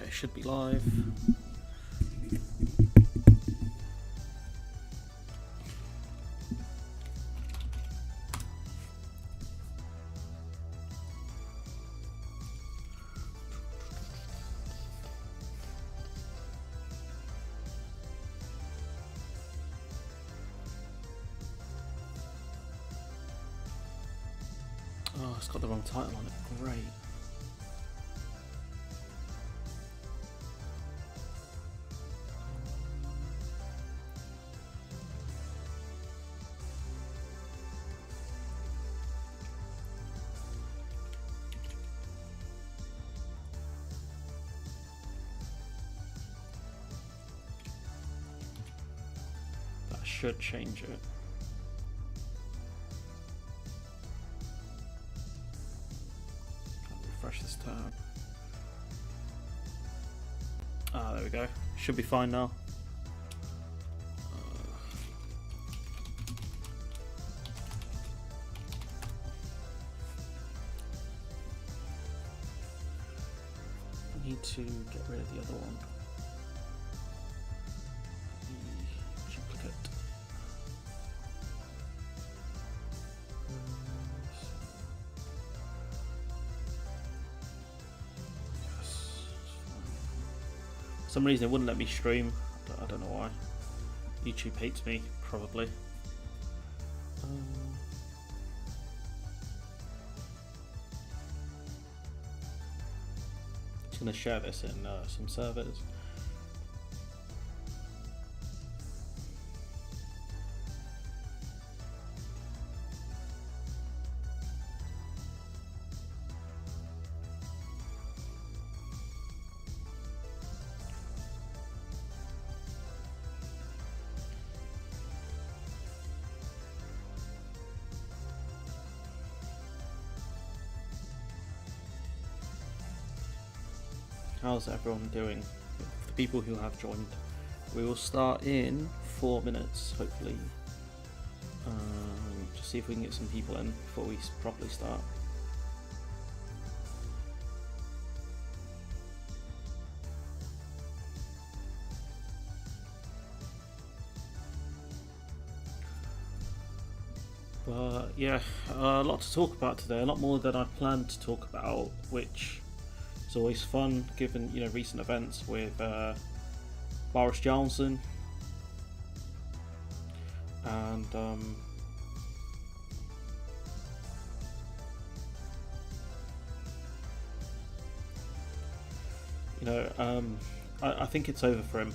Okay, should be live. Oh, it's got the wrong title on it. Great. That should change it. Refresh this tab. Ah, there we go. Should be fine now. I need to get rid of the other one. The duplicate. For some reason it wouldn't let me stream. I don't know why. YouTube hates me, probably. Just gonna share this in some servers. How's everyone doing? The people who have joined. We will start in 4 minutes, hopefully. Just see if we can get some people in before we properly start. But yeah, a lot to talk about today. A lot more than I planned to talk about, which it's always fun, given recent events with Boris Johnson and I think it's over for him.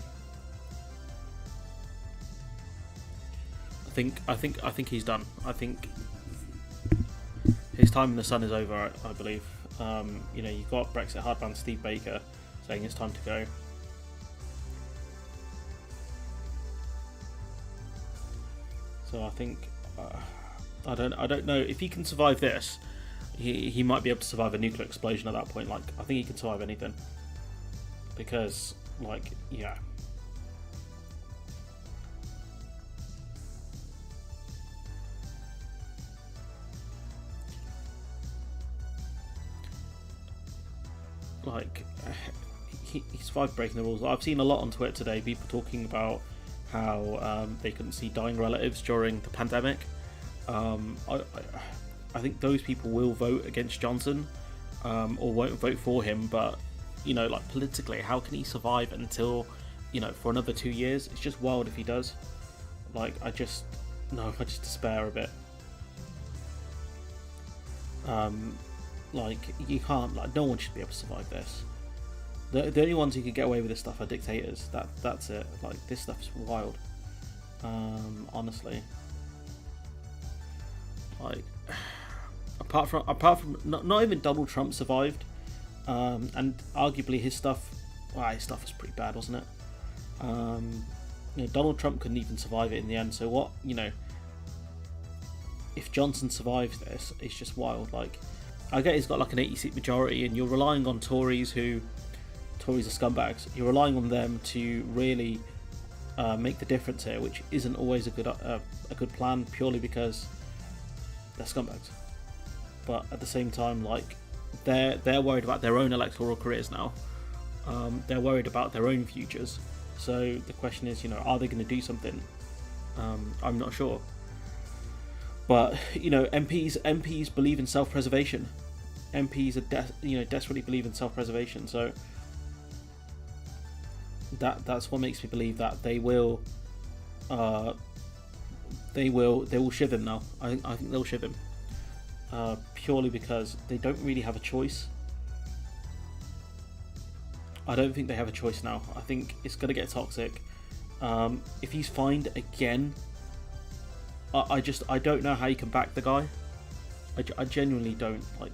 I think he's done. I think his time in the sun is over. I believe. You've got Brexit hardman Steve Baker saying it's time to go. So I think I don't know if he can survive this. He might be able to survive a nuclear explosion at that point. Like, I think he can survive anything because, yeah. He survived breaking the rules. I've seen a lot on Twitter today, people talking about how they couldn't see dying relatives during the pandemic. I think those people will vote against Johnson or won't vote for him, but politically, how can he survive until for another 2 years? It's just wild if he does. I just despair a bit. You can't, no one should be able to survive this. The only ones who could get away with this stuff are dictators. That's it. This stuff's wild. Honestly. Apart from not even Donald Trump survived. And arguably his stuff was pretty bad, wasn't it? Donald Trump couldn't even survive it in the end. So what, if Johnson survives this, it's just wild. I get he's got an 80-seat majority, and you're relying on Tories are scumbags. You're relying on them to really make the difference here, which isn't always a good plan, purely because they're scumbags. But at the same time, they're worried about their own electoral careers now. They're worried about their own futures. So the question is, are they going to do something? I'm not sure. But MPs believe in self-preservation. MPs are desperately believe in self-preservation. So that's what makes me believe that they will shiv him now. I think they'll shiv him purely because they don't really have a choice. I don't think they have a choice now. I think it's going to get toxic. If he's fined again, I don't know how you can back the guy. I genuinely don't. Like,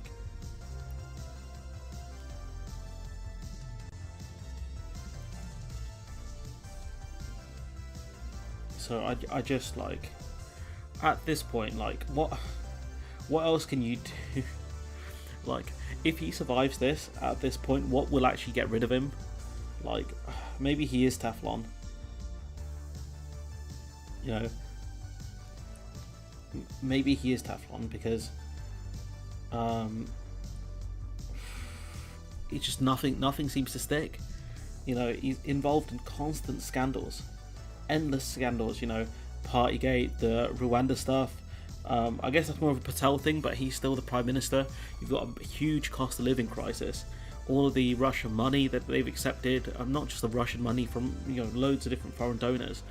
so I just, like, at this point, like, what else can you do? Like, if he survives this at this point, what will actually get rid of him? Like, maybe he is Teflon. Maybe he is Teflon because it's just nothing seems to stick. He's involved in constant scandals, endless scandals. Partygate, the Rwanda stuff. I guess that's more of a Patel thing, but he's still the prime minister. You've got a huge cost of living crisis. All of the Russian money that they've accepted, not just the Russian money from loads of different foreign donors.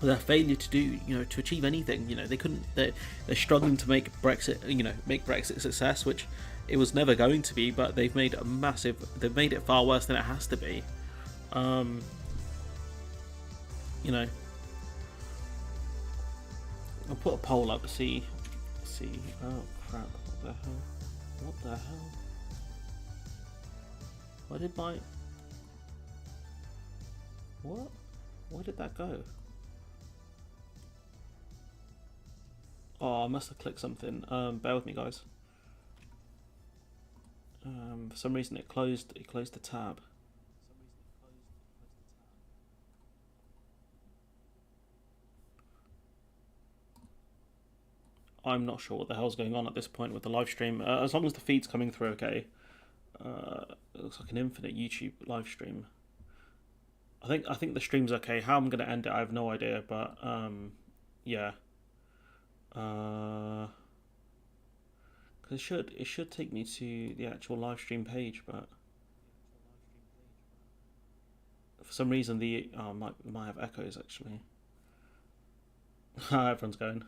Their failure to do, to achieve anything, they couldn't. They're struggling to make Brexit, make Brexit a success, which it was never going to be. But they've made they've made it far worse than it has to be. I'll put a poll up to see. Oh crap! What the hell? Where did my? What? Where did that go? Oh, I must have clicked something. Bear with me, guys. For some reason, it closed the tab. I'm not sure what the hell's going on at this point with the live stream. As long as the feed's coming through, okay. It looks like an infinite YouTube live stream. I think the stream's okay. How I'm gonna end it, I have no idea. But yeah. Because it should take me to the actual live stream page, but for some reason might have echoes actually. Everyone's going.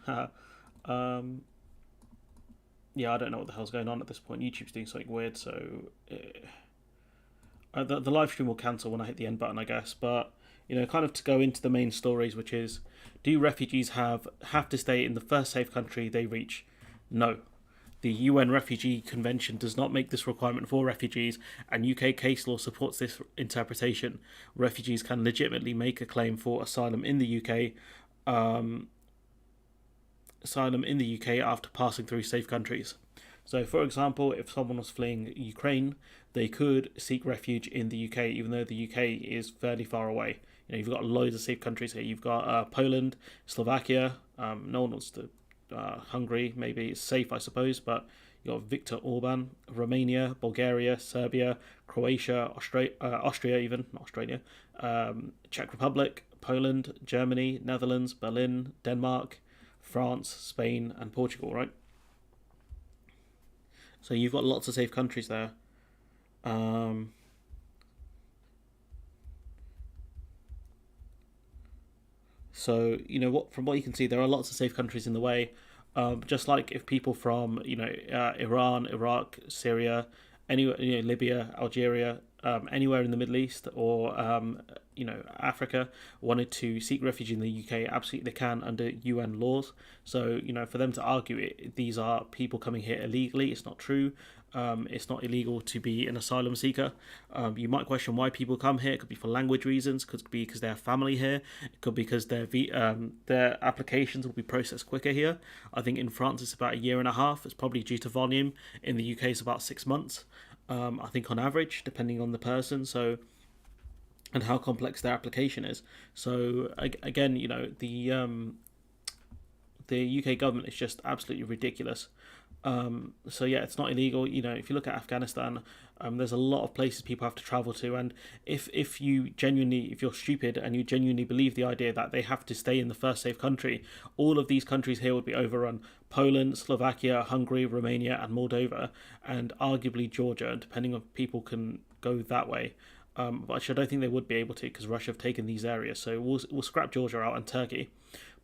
Yeah, I don't know what the hell's going on at this point. YouTube's doing something weird, so the live stream will cancel when I hit the end button, I guess. But kind of to go into the main stories, which is, do refugees have to stay in the first safe country they reach? No. The UN Refugee Convention does not make this requirement for refugees, and UK case law supports this interpretation. Refugees can legitimately make a claim for asylum in the UK. After passing through safe countries. So, for example, if someone was fleeing Ukraine, they could seek refuge in the UK, even though the UK is fairly far away. You've got loads of safe countries here. You've got Poland, Slovakia. No one wants to. Hungary, maybe it's safe, I suppose, but you've got Viktor Orban, Romania, Bulgaria, Serbia, Croatia, Austria, even not Australia, Czech Republic, Poland, Germany, Netherlands, Berlin, Denmark, France, Spain, and Portugal, right? So you've got lots of safe countries there. So from what you can see, there are lots of safe countries in the way. Just like if people from Iran, Iraq, Syria, anywhere, Libya, Algeria, anywhere in the Middle East or Africa wanted to seek refuge in the UK, absolutely they can under UN laws. So for them to argue these are people coming here illegally, it's not true. It's not illegal to be an asylum seeker. You might question why people come here. It could be for language reasons. It could be because they have family here. It could be because their applications will be processed quicker here. I think in France it's about 1.5 years. It's probably due to volume. In the UK it's about 6 months. I think on average, depending on the person. So, and how complex their application is. So again, the UK government is just absolutely ridiculous. So yeah, it's not illegal. If you look at Afghanistan, there's a lot of places people have to travel to, and if you're stupid and you genuinely believe the idea that they have to stay in the first safe country, all of these countries here would be overrun: Poland, Slovakia, Hungary, Romania, and Moldova, and arguably Georgia, depending on people can go that way. But actually, I don't think they would be able to because Russia have taken these areas. So we'll scrap Georgia out and Turkey,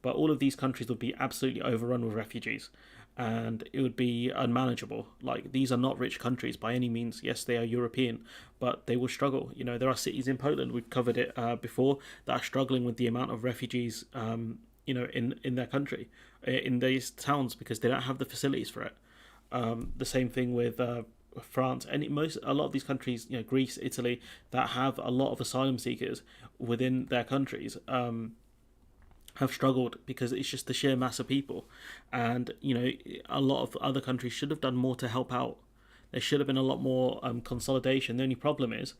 but all of these countries would be absolutely overrun with refugees, and it would be unmanageable. Like, these are not rich countries by any means. Yes, they are European, but they will struggle. There are cities in Poland, we've covered it before, that are struggling with the amount of refugees, in their country, in these towns, because they don't have the facilities for it. The same thing with France, and a lot of these countries, Greece, Italy, that have a lot of asylum seekers within their countries. Have struggled because it's just the sheer mass of people, and a lot of other countries should have done more to help out. There should have been a lot more consolidation. The only problem is,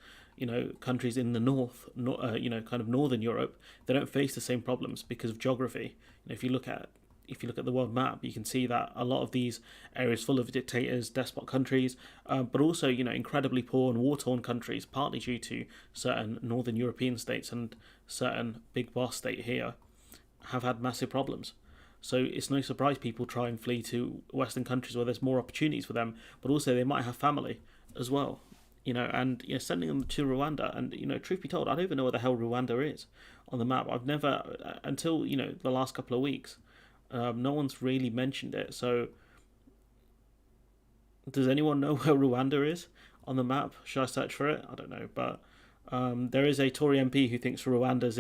countries in the north, kind of northern Europe, they don't face the same problems because of geography. If you look at the world map, you can see that a lot of these areas full of dictators, despot countries, but also incredibly poor and war-torn countries, partly due to certain northern European states and certain big boss state here, have had massive problems. So it's no surprise people try and flee to Western countries where there's more opportunities for them, but also they might have family as well. And sending them to Rwanda, and truth be told, I don't even know where the hell Rwanda is on the map. I've never, until the last couple of weeks, no one's really mentioned it. So does anyone know where Rwanda is on the map? Should I search for it? I don't know, but there is a Tory MP who thinks Rwanda's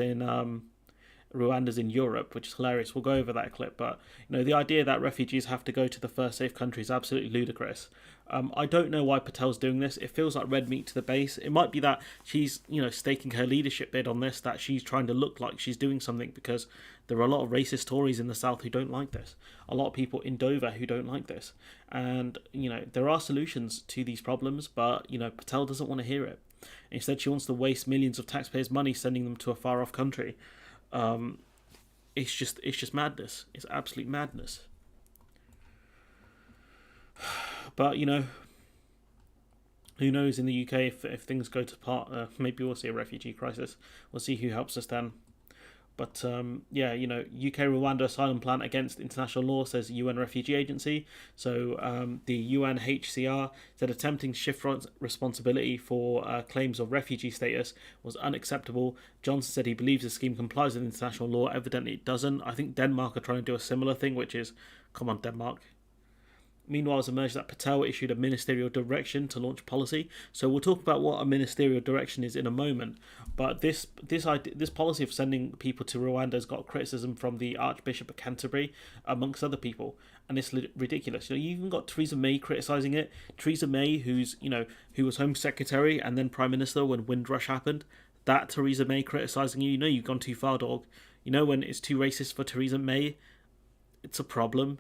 in Europe, which is hilarious. We'll go over that clip, but the idea that refugees have to go to the first safe country is absolutely ludicrous. I don't know why Patel's doing this. It feels like red meat to the base. It might be that she's staking her leadership bid on this, that she's trying to look like she's doing something, because there are a lot of racist Tories in the south who don't like this, a lot of people in Dover who don't like this, and there are solutions to these problems, but Patel doesn't want to hear it. Instead, she wants to waste millions of taxpayers' money sending them to a far off country. It's just madness. It's absolute madness. But who knows in the UK if things go to part? Maybe we'll see a refugee crisis. We'll see who helps us then. But UK Rwanda asylum plan against international law, says UN Refugee Agency. So the UNHCR said attempting to shift responsibility for claims of refugee status was unacceptable. Johnson said he believes the scheme complies with international law. Evidently it doesn't. I think Denmark are trying to do a similar thing, which is, come on, Denmark. Meanwhile, it's emerged that Patel issued a ministerial direction to launch policy. So we'll talk about what a ministerial direction is in a moment. But this policy of sending people to Rwanda has got criticism from the Archbishop of Canterbury, amongst other people, and it's ridiculous. You even got Theresa May criticising it. Theresa May, who was Home Secretary and then Prime Minister when Windrush happened. That Theresa May criticising you, you've gone too far, dog. When it's too racist for Theresa May, it's a problem.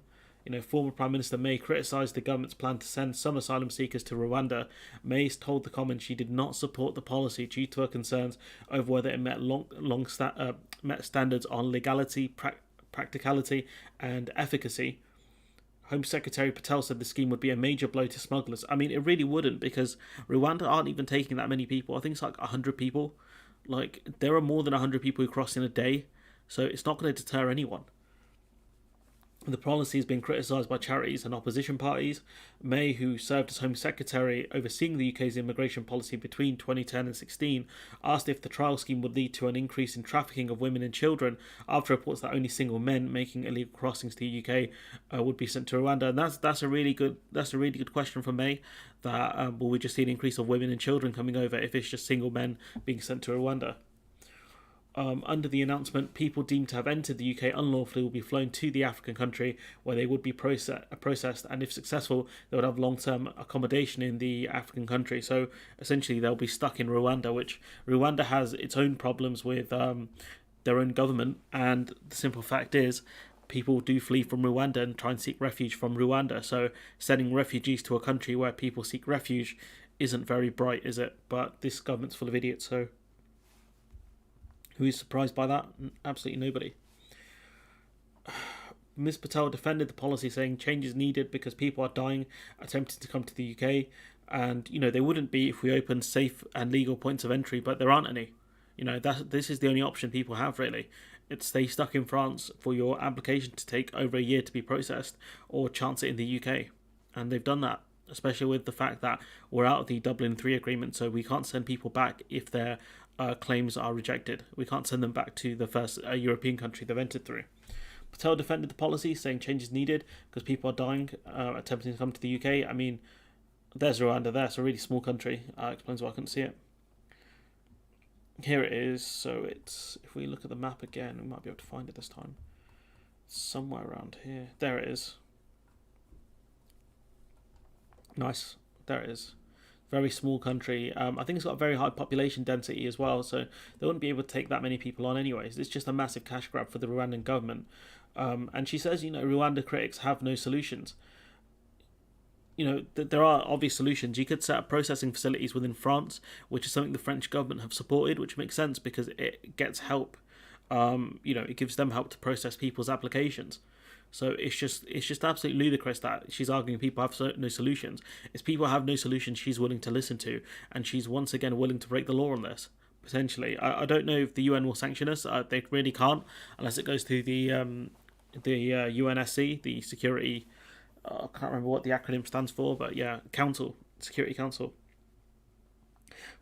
Former Prime Minister May criticised the government's plan to send some asylum seekers to Rwanda. May told the Commons she did not support the policy due to her concerns over whether it met met standards on legality, practicality, and efficacy. Home Secretary Patel said the scheme would be a major blow to smugglers. I mean, it really wouldn't, because Rwanda aren't even taking that many people. I think it's like 100 people. Like, there are more than 100 people who cross in a day, so it's not going to deter anyone. The policy has been criticised by charities and opposition parties. May, who served as Home Secretary overseeing the UK's immigration policy between 2010 and 16, asked if the trial scheme would lead to an increase in trafficking of women and children after reports that only single men making illegal crossings to the UK would be sent to Rwanda. And that's a really good question from May. That will we just see an increase of women and children coming over if it's just single men being sent to Rwanda? Under the announcement, people deemed to have entered the UK unlawfully will be flown to the African country where they would be processed, and if successful, they would have long-term accommodation in the African country. So essentially, they'll be stuck in Rwanda, which Rwanda has its own problems with their own government, and the simple fact is, people do flee from Rwanda and try and seek refuge from Rwanda. So sending refugees to a country where people seek refuge isn't very bright, is it? But this government's full of idiots, so who is surprised by that? Absolutely nobody. Ms. Patel defended the policy, saying change is needed because people are dying attempting to come to the UK, and they wouldn't be if we opened safe and legal points of entry, but there aren't any. This is the only option people have, really. It's stay stuck in France for your application to take over a year to be processed, or chance it in the UK, and they've done that. Especially with the fact that we're out of the Dublin 3 agreement, so we can't send people back if their claims are rejected. We can't send them back to the first European country they've entered through. Patel defended the policy, saying change is needed because people are dying attempting to come to the UK. I mean, there's Rwanda there. It's a really small country. Explains why I couldn't see it. Here it is. So it's, if we look at the map again, we might be able to find it this time. It's somewhere around here. There it is. Nice. There it is. Very small country. I think it's got a very high population density as well, so they wouldn't be able to take that many people on anyways. It's just a massive cash grab for the Rwandan government. And she says, Rwanda critics have no solutions. There are obvious solutions. You could set up processing facilities within France, which is something the French government have supported, which makes sense because it gets help. It gives them help to process people's applications. So it's just absolutely ludicrous that she's arguing people have no solutions. If people have no solutions, she's willing to listen to, and she's once again willing to break the law on this, potentially. I don't know if the UN will sanction us. They really can't unless it goes through the UNSC, the Security. I can't remember what the acronym stands for, but yeah, Council, Security Council.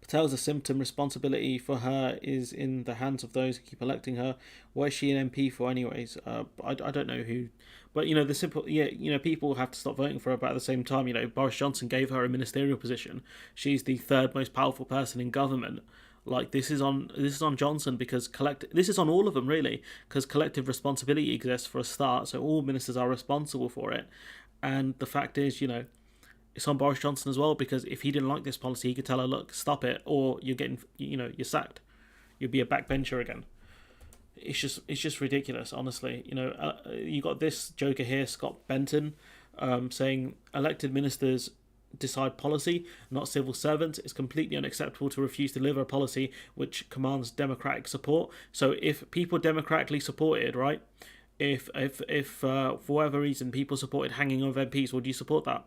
Patel's a symptom. Responsibility for her is in the hands of those who keep electing her. What is she an MP for anyways? I don't know who. But, people have to stop voting for her. But at the same time, Boris Johnson gave her a ministerial position. She's the third most powerful person in government. Like, this is on Johnson because this is on all of them, really. Because collective responsibility exists for a start. So all ministers are responsible for it. And the fact is, it's on Boris Johnson as well, because if he didn't like this policy, he could tell her, look, stop it, or you're getting, you're sacked. You'll be a backbencher again. It's just ridiculous, honestly. You got this joker here, Scott Benton, saying elected ministers decide policy, not civil servants. It's completely unacceptable to refuse to deliver a policy which commands democratic support. So if people democratically supported, right, if for whatever reason people supported hanging of MPs, would you support that?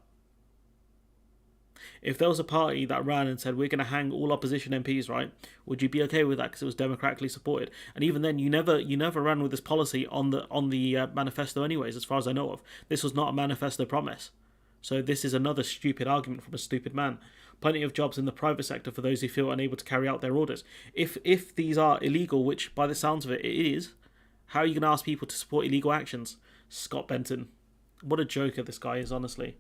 If there was a party that ran and said we're going to hang all opposition MPs, right, would you be okay with that because it was democratically supported? And even then, you never ran with this policy on the manifesto, anyways. As far as I know of, this was not a manifesto promise. So this is another stupid argument from a stupid man. Plenty of jobs in the private sector for those who feel unable to carry out their orders. If these are illegal, which by the sounds of it is, how are you going to ask people to support illegal actions? Scott Benton, what a joker this guy is, honestly.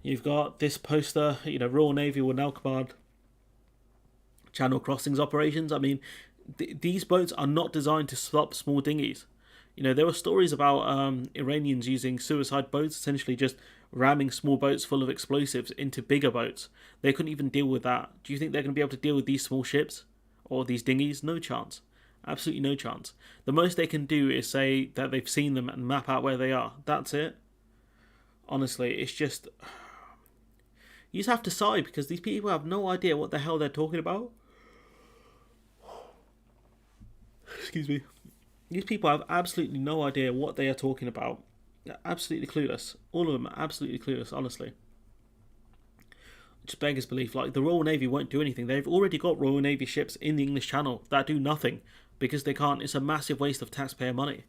You've got this poster, Royal Navy will now command channel crossings operations. I mean, these boats are not designed to stop small dinghies. There were stories about Iranians using suicide boats, essentially just ramming small boats full of explosives into bigger boats. They couldn't even deal with that. Do you think they're going to be able to deal with these small ships or these dinghies? No chance. Absolutely no chance. The most they can do is say that they've seen them and map out where they are. That's it. Honestly, it's just... You just have to sigh because these people have no idea what the hell they're talking about. Excuse me. These people have absolutely no idea what they are talking about. They're absolutely clueless. All of them are absolutely clueless, honestly. Just beggars belief. Like, the Royal Navy won't do anything. They've already got Royal Navy ships in the English Channel that do nothing because they can't. It's a massive waste of taxpayer money.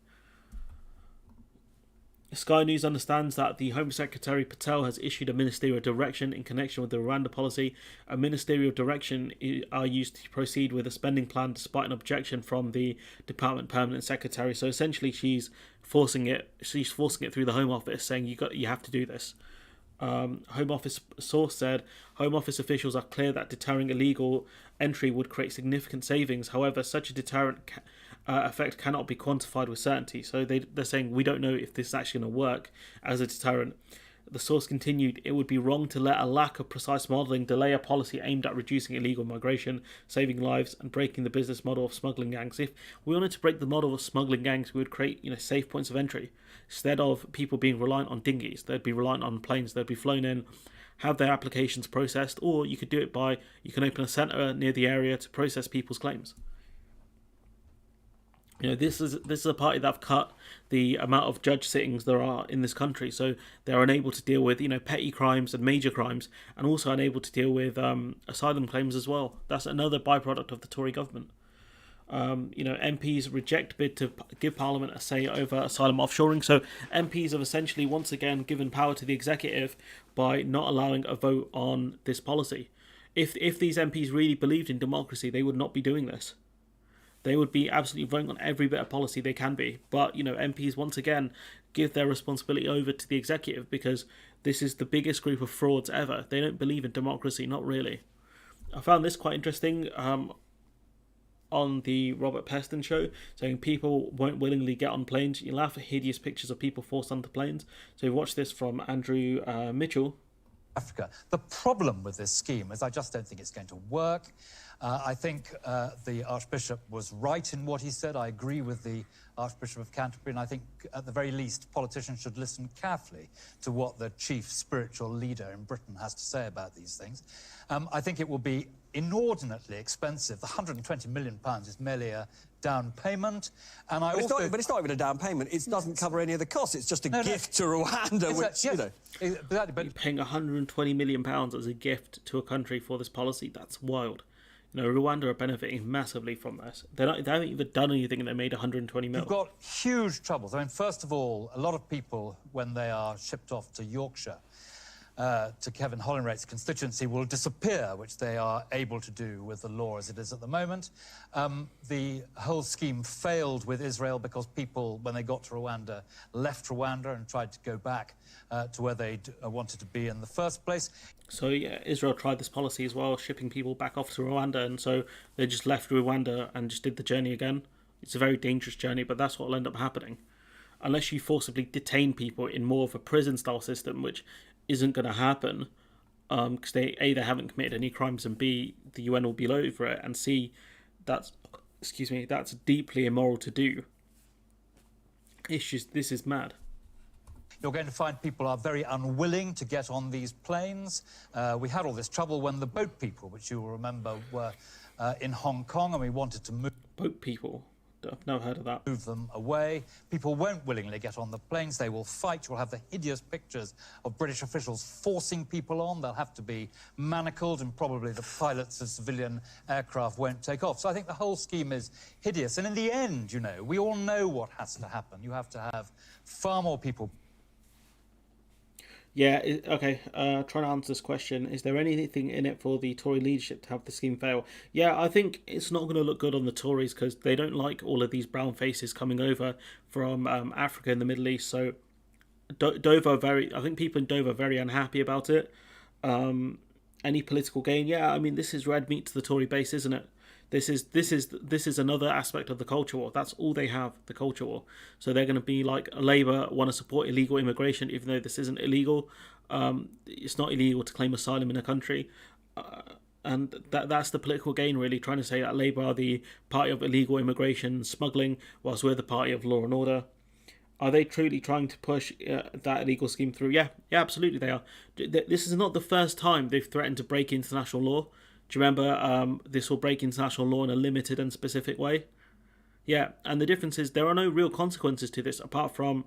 Sky News understands that the Home Secretary Patel has issued a ministerial direction in connection with the Rwanda policy. A ministerial direction are used to proceed with a spending plan despite an objection from the Department Permanent Secretary. So essentially, she's forcing it through the Home Office, saying you have to do this. Home Office source said Home Office officials are clear that deterring illegal entry would create significant savings. However, such a deterrent effect cannot be quantified with certainty. So they're saying we don't know if this is actually going to work as a deterrent. The source continued, it would be wrong to let a lack of precise modelling delay a policy aimed at reducing illegal migration, saving lives and breaking the business model of smuggling gangs. If we wanted to break the model of smuggling gangs, we would create safe points of entry. Instead of people being reliant on dinghies, they'd be reliant on planes, they'd be flown in, have their applications processed, or you could do it you can open a centre near the area to process people's claims. This is a party that have cut the amount of judge sittings there are in this country, so they're unable to deal with petty crimes and major crimes, and also unable to deal with asylum claims as well. That's another byproduct of the Tory government. MPs reject bid to give Parliament a say over asylum offshoring. So MPs have essentially once again given power to the executive by not allowing a vote on this policy. If these MPs really believed in democracy, they would not be doing this. They would be absolutely voting on every bit of policy they can be. But, MPs once again give their responsibility over to the executive because this is the biggest group of frauds ever. They don't believe in democracy, not really. I found this quite interesting on the Robert Peston show, saying people won't willingly get on planes. You laugh at hideous pictures of people forced onto planes. So we watched this from Andrew Mitchell. Africa. The problem with this scheme is I just don't think it's going to work. I think the Archbishop was right in what he said. I agree with the Archbishop of Canterbury, and I think at the very least politicians should listen carefully to what the chief spiritual leader in Britain has to say about these things. I think it will be inordinately expensive. The £120 million is merely a down payment, and but it's not even a down payment. It doesn't cover any of the costs. It's just a gift to Rwanda, You're paying £120 million as a gift to a country for this policy. That's wild. Rwanda are benefiting massively from this. They haven't even done anything and they made 120 million. You've got huge troubles. I mean, first of all, a lot of people, when they are shipped off to Yorkshire, to Kevin Hollingrat's constituency, will disappear, which they are able to do with the law as it is at the moment. The whole scheme failed with Israel because people, when they got to Rwanda, left Rwanda and tried to go back to where they wanted to be in the first place. So yeah, Israel tried this policy as well, shipping people back off to Rwanda, and so they just left Rwanda and just did the journey again. It's a very dangerous journey, but that's what will end up happening. Unless you forcibly detain people in more of a prison-style system, which isn't going to happen, because they A, they haven't committed any crimes, and B, the UN will be over it, and C, that's deeply immoral to do. This is mad. You're going to find people are very unwilling to get on these planes. We had all this trouble when the boat people, which you will remember, were in Hong Kong, and we wanted to move... Boat people? I've never heard of that. Move them away. People won't willingly get on the planes. They will fight. You'll have the hideous pictures of British officials forcing people on. They'll have to be manacled, and probably the pilots of civilian aircraft won't take off. So I think the whole scheme is hideous. And in the end, we all know what has to happen. You have to have far more people... Yeah, okay, trying to answer this question. Is there anything in it for the Tory leadership to have the scheme fail? Yeah, I think it's not going to look good on the Tories because they don't like all of these brown faces coming over from Africa and the Middle East. So Dover I think people in Dover are very unhappy about it. Any political gain? Yeah, I mean, this is red meat to the Tory base, isn't it? This is another aspect of the culture war. That's all they have, the culture war. So they're going to be like Labour want to support illegal immigration, even though this isn't illegal. It's not illegal to claim asylum in a country, and that's the political gain, really, trying to say that Labour are the party of illegal immigration, smuggling, whilst we're the party of law and order. Are they truly trying to push that illegal scheme through? Yeah, absolutely they are. This is not the first time they've threatened to break international law. Do you remember this will break international law in a limited and specific way? Yeah, and the difference is there are no real consequences to this apart from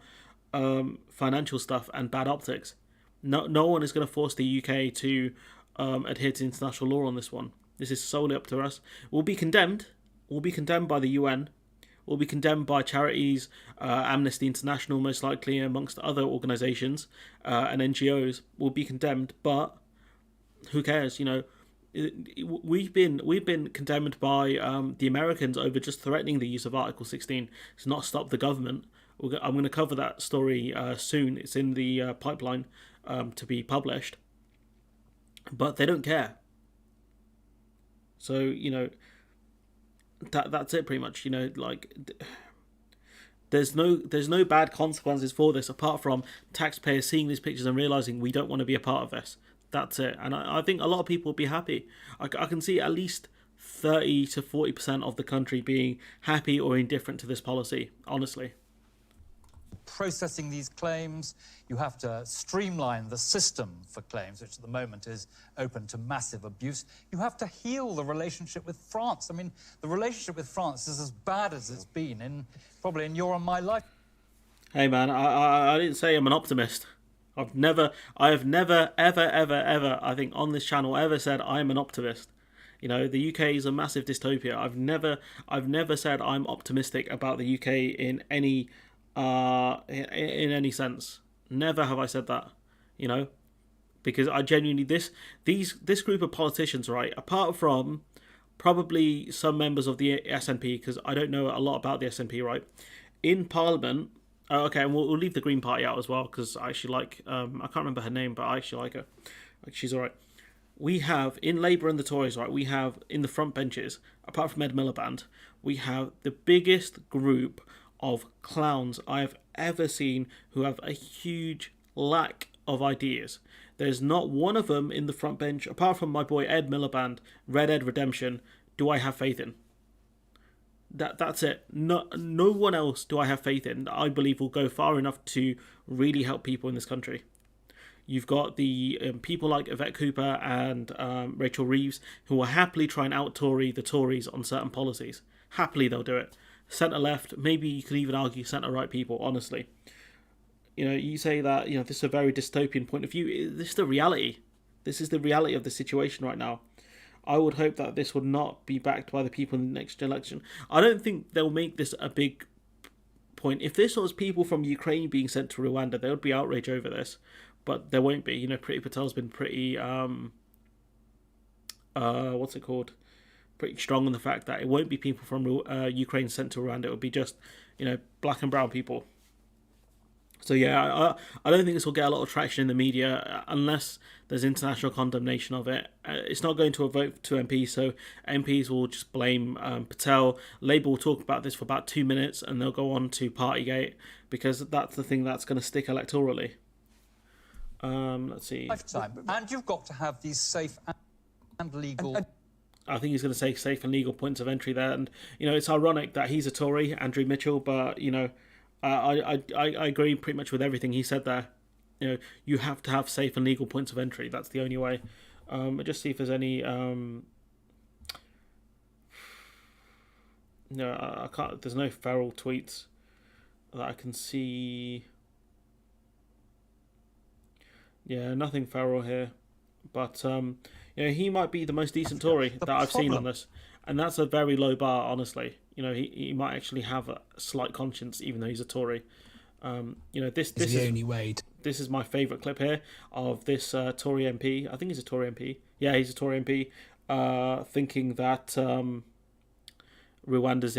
financial stuff and bad optics. No one is going to force the UK to adhere to international law on this one. This is solely up to us. We'll be condemned. We'll be condemned by the UN. We'll be condemned by charities, Amnesty International most likely, amongst other organisations and NGOs. We'll be condemned, but who cares? We've been condemned by the Americans over just threatening the use of Article 16 to not stop the government. I'm going to cover that story soon. It's in the pipeline to be published. But they don't care. So, that's it pretty much. There's no bad consequences for this apart from taxpayers seeing these pictures and realising we don't want to be a part of this. That's it. And I think a lot of people will be happy. I can see at least 30 to 40% of the country being happy or indifferent to this policy, honestly. processing these claims. You have to streamline the system for claims, which at the moment is open to massive abuse. You have to heal the relationship with France. I mean, the relationship with France is as bad as it's been probably in your and my life. Hey man, I didn't say I'm an optimist. I have never, ever, I think on this channel ever said I'm an optimist. You know, the UK is a massive dystopia. I've never said I'm optimistic about the UK in any sense. Never have I said that. You know, because I genuinely this group of politicians, right? Apart from probably some members of the SNP, because I don't know a lot about the SNP, right? In Parliament. Okay, and we'll leave the Green Party out as well, because I actually like, I can't remember her name, but I actually like her. She's alright. We have, in Labour and the Tories, right, we have, in the front benches, apart from Ed Miliband, we have the biggest group of clowns I have ever seen who have a huge lack of ideas. There's not one of them in the front bench, apart from my boy Ed Miliband, Red Ed Redemption, do I have faith in. That's it. No one else do I have faith in that I believe will go far enough to really help people in this country. You've got the people like Yvette Cooper and Rachel Reeves who will happily try and out-Tory the Tories on certain policies. Happily they'll do it. Centre-left, maybe you could even argue centre-right people, honestly. You know, you say that, you know, this is a very dystopian point of view. This is the reality. This is the reality of the situation right now. I would hope that this would not be backed by the people in the next election. I don't think they'll make this a big point. If this was people from Ukraine being sent to Rwanda, there would be outrage over this. But there won't be. You know, Patel's been pretty, pretty strong on the fact that it won't be people from Ukraine sent to Rwanda. It will be just, you know, black and brown people. So yeah, I don't think this will get a lot of traction in the media unless there's international condemnation of it. It's not going to a vote to MPs, so MPs will just blame Patel. Labour will talk about this for about 2 minutes and they'll go on to Partygate because that's the thing that's going to stick electorally. Let's see. Lifetime. And you've got to have these safe and legal... I think he's going to say safe and legal points of entry there. And, you know, it's ironic that he's a Tory, Andrew Mitchell, but, you know, I agree pretty much with everything he said there. You know, you have to have safe and legal points of entry. That's the only way. I'll just see if there's any... No, I can't... There's no feral tweets that I can see. Yeah, nothing feral here. But, you know, he might be the most decent Tory that I've seen on this. And that's a very low bar, honestly. You know, he might actually have a slight conscience, even though he's a Tory. You know, this is the only way. This is my favourite clip here of this Tory MP. I think he's a Tory MP. Yeah, he's a Tory MP. Thinking that Rwanda's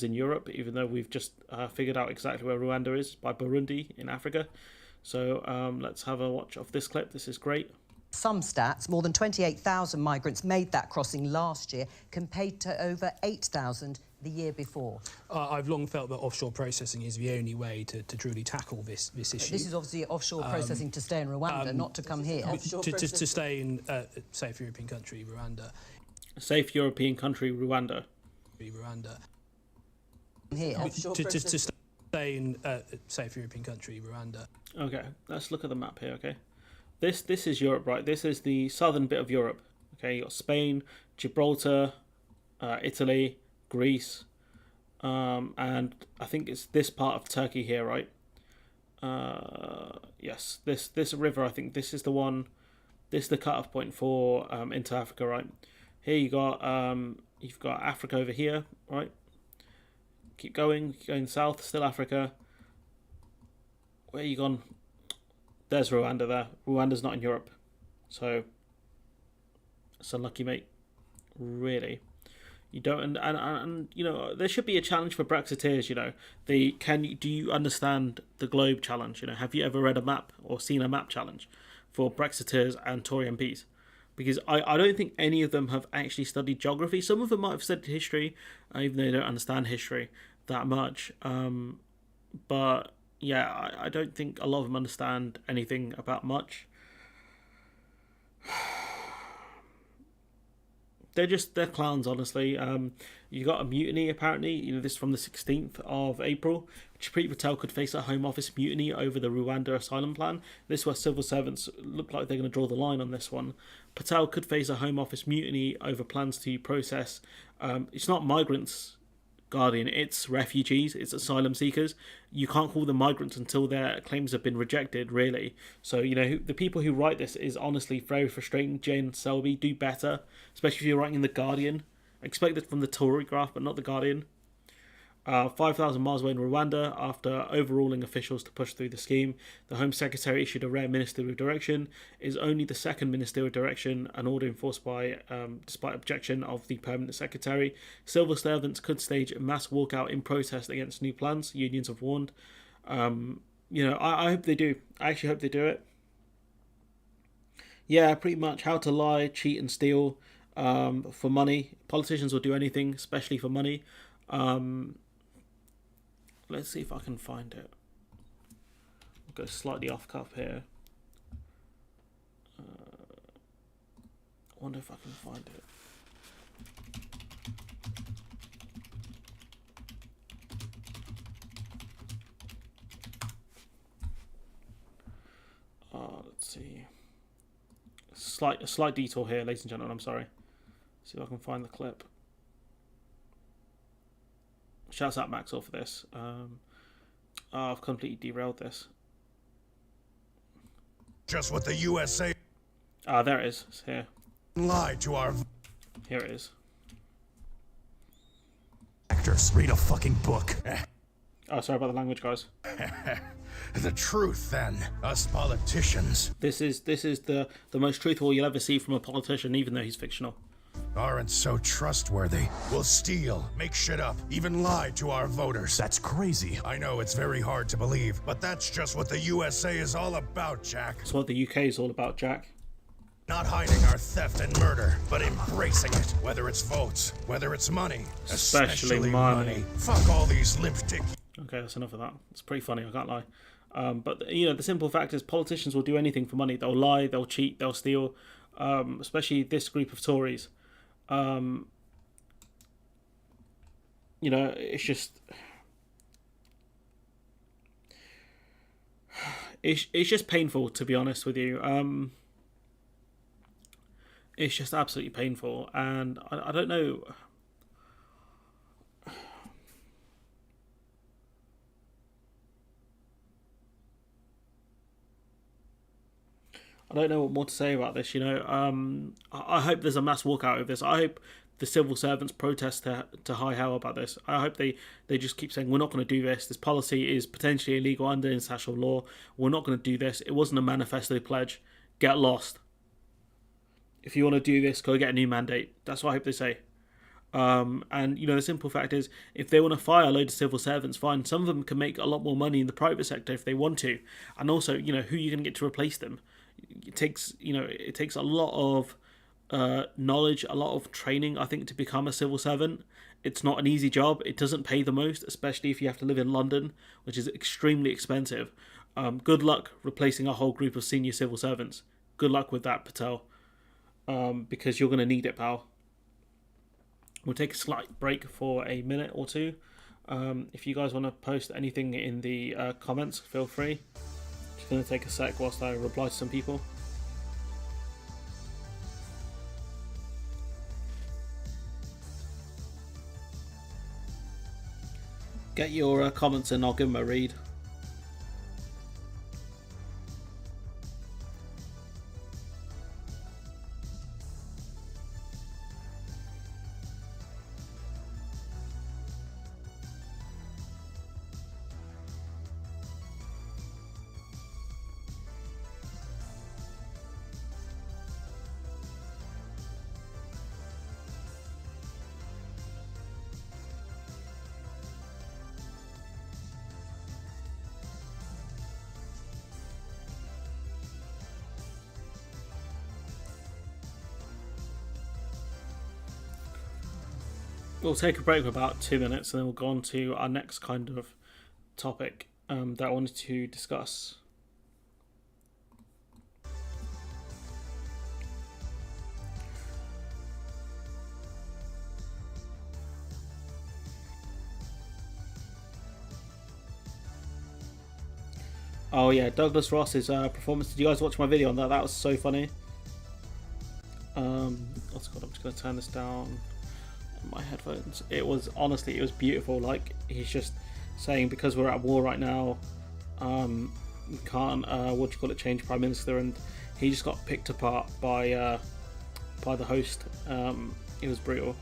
in Europe, even though we've just figured out exactly where Rwanda is by Burundi in Africa. So let's have a watch of this clip. This is great. Some stats, more than 28,000 migrants made that crossing last year, compared to over 8,000 the year before. I've long felt that offshore processing is the only way to truly tackle this issue. This is obviously offshore processing to stay in Rwanda, not to come here. To stay in a safe European country, Rwanda. A safe European country, Rwanda. Rwanda. Here. To stay in a safe European country, Rwanda. Okay, let's look at the map here, okay? This is Europe, right? This is the southern bit of Europe. Okay, you got Spain, Gibraltar, Italy, Greece, and I think it's this part of Turkey here, right? Yes, this river, I think this is the one. This is the cut-off point for into Africa, right? Here you've got Africa over here, right? Keep going south, still Africa. Where you gone? There's Rwanda there. Rwanda's not in Europe. So, it's unlucky, mate. Really. You don't... And you know, there should be a challenge for Brexiteers, you know. Do you understand the globe challenge? You know, have you ever read a map or seen a map challenge for Brexiteers and Tory MPs? Because I don't think any of them have actually studied geography. Some of them might have studied history, even though they don't understand history that much. But... yeah, I don't think a lot of them understand anything about much. they're clowns, honestly. You got a mutiny apparently. This from the 16th of April. Priti Patel could face a Home Office mutiny over the Rwanda asylum plan. This where civil servants look like they're going to draw the line on this one. Patel could face a Home Office mutiny over plans to process. It's not migrants, Guardian. It's refugees. It's asylum seekers. You can't call them migrants until their claims have been rejected, really. So the people who write this is honestly very frustrating. Jane Selby, do better, especially if you're writing in the Guardian. I expect it from the Tory graph, but not the Guardian. 5,000 miles away in Rwanda, after overruling officials to push through the scheme, the Home Secretary issued a rare ministerial direction. It is only the second ministerial direction, an order enforced by, despite objection of the Permanent Secretary. Civil servants could stage a mass walkout in protest against new plans, unions have warned. I hope they do. I actually hope they do it. Yeah, pretty much how to lie, cheat and steal for money. Politicians will do anything, especially for money. Let's see if I can find it. I'll go slightly off cuff here. I wonder if I can find it. Let's see. A slight detour here, ladies and gentlemen. I'm sorry. See if I can find the clip. Shouts out Maxwell for this. I've completely derailed this. Just what the USA. There it is. It's here. Lied to our. Here it is. Actors, read a fucking book. Oh, sorry about the language, guys. The truth, then. Us politicians. This is the most truthful you'll ever see from a politician, even though he's fictional. Aren't so trustworthy. We'll steal, make shit up, even lie to our voters. That's crazy. I know it's very hard to believe, but that's just what the USA is all about, Jack. That's what the UK is all about, Jack. Not hiding our theft and murder, but embracing it. Whether it's votes, whether it's money. Especially money. Fuck all these limp dick. Okay, that's enough of that. It's pretty funny, I can't lie. But the simple fact is politicians will do anything for money. They'll lie, they'll cheat, they'll steal. Especially this group of Tories. It's just it's just painful, to be honest with you. It's just absolutely painful, and I don't know. I don't know what more to say about this, I hope there's a mass walkout of this. I hope the civil servants protest to high hell about this. I hope they just keep saying, we're not going to do this. This policy is potentially illegal under international law. We're not going to do this. It wasn't a manifesto pledge. Get lost. If you want to do this, go get a new mandate. That's what I hope they say. The simple fact is, if they want to fire a load of civil servants, fine. Some of them can make a lot more money in the private sector if they want to. And also, who are you going to get to replace them? It takes a lot of knowledge, a lot of training, I think, to become a civil servant. It's not an easy job. It doesn't pay the most, especially if you have to live in London, which is extremely expensive. Good luck replacing a whole group of senior civil servants. Good luck with that, Patel, because you're going to need it, pal. We'll take a slight break for a minute or two. If you guys want to post anything in the comments, feel free. Just going to take a sec whilst I reply to some people. Get your comments in, I'll give them a read. We'll take a break for about 2 minutes and then we'll go on to our next kind of topic that I wanted to discuss. Oh yeah, Douglas Ross's performance. Did you guys watch my video on that? That was so funny. What's it called? I'm just gonna turn this down on my headphones. It was honestly, it was beautiful. Like he's just saying because we're at war right now, we can't what do you call it, change prime minister, and he just got picked apart by the host. It was brutal.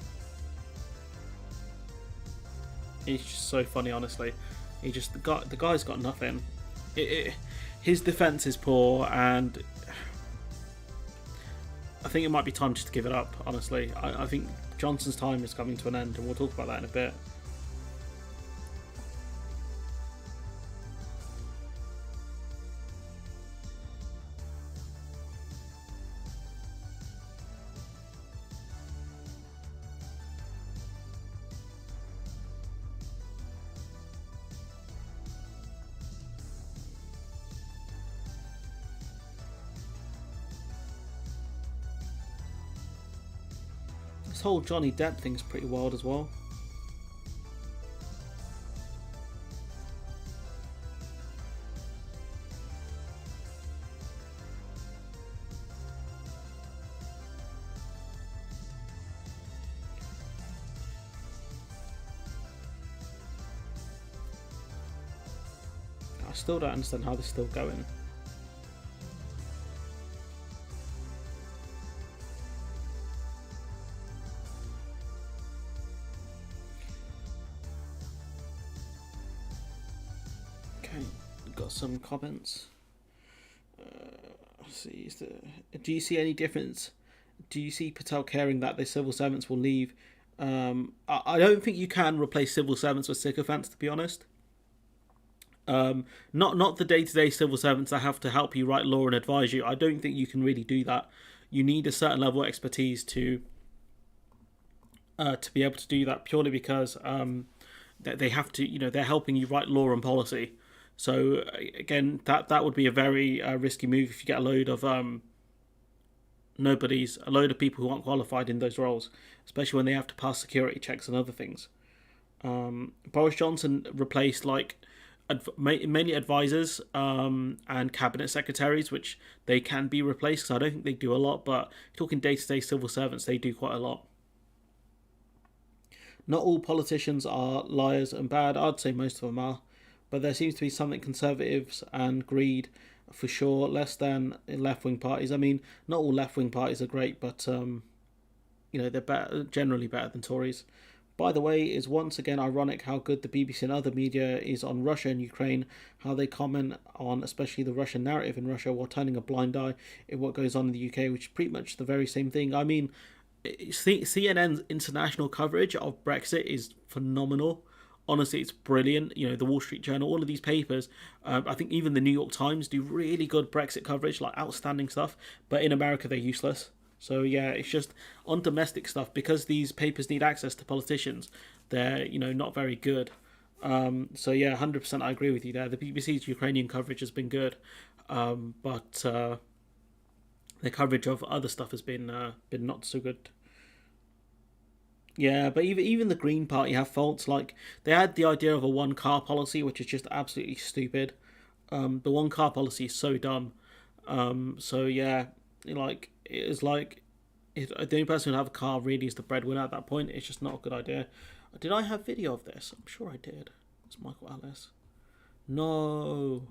He's just so funny, honestly. The guy's got nothing. His defense is poor, and I think it might be time just to give it up, honestly. I think Johnson's time is coming to an end, and we'll talk about that in a bit. This whole Johnny Depp thing is pretty wild as well. I still don't understand how this is still going. Some comments. Let's see. Do you see any difference? Do you see Patel caring that the civil servants will leave? I don't think you can replace civil servants with sycophants, to be honest. Not the day-to-day civil servants that have to help you write law and advise you. I don't think you can really do that. You need a certain level of expertise to be able to do that, purely because they have to. They're helping you write law and policy. So again, that would be a very risky move if you get a load of a load of people who aren't qualified in those roles, especially when they have to pass security checks and other things. Boris Johnson replaced mainly advisors and cabinet secretaries, which they can be replaced because I don't think they do a lot. But talking day-to-day civil servants, they do quite a lot. Not all politicians are liars and bad. I'd say most of them are. But there seems to be something conservatives and greed, for sure, less than left-wing parties. I mean, not all left-wing parties are great, but they're generally better than Tories. By the way, it's once again ironic how good the BBC and other media is on Russia and Ukraine, how they comment on especially the Russian narrative in Russia while turning a blind eye in what goes on in the UK, which is pretty much the very same thing. I mean, CNN's international coverage of Brexit is phenomenal. Honestly, it's brilliant. The Wall Street Journal, all of these papers, I think even the New York Times do really good Brexit coverage, like outstanding stuff. But in America, they're useless. So yeah, it's just on domestic stuff, because these papers need access to politicians. They're not very good. So yeah, 100% I agree with you there. The BBC's Ukrainian coverage has been good, but the coverage of other stuff has been not so good. Yeah, but even the Green Party have faults. Like, they had the idea of a one-car policy, which is just absolutely stupid. The one-car policy is so dumb. So yeah, the only person who have a car really is the breadwinner at that point. It's just not a good idea. Did I have video of this? I'm sure I did. It's Michael Alice. No.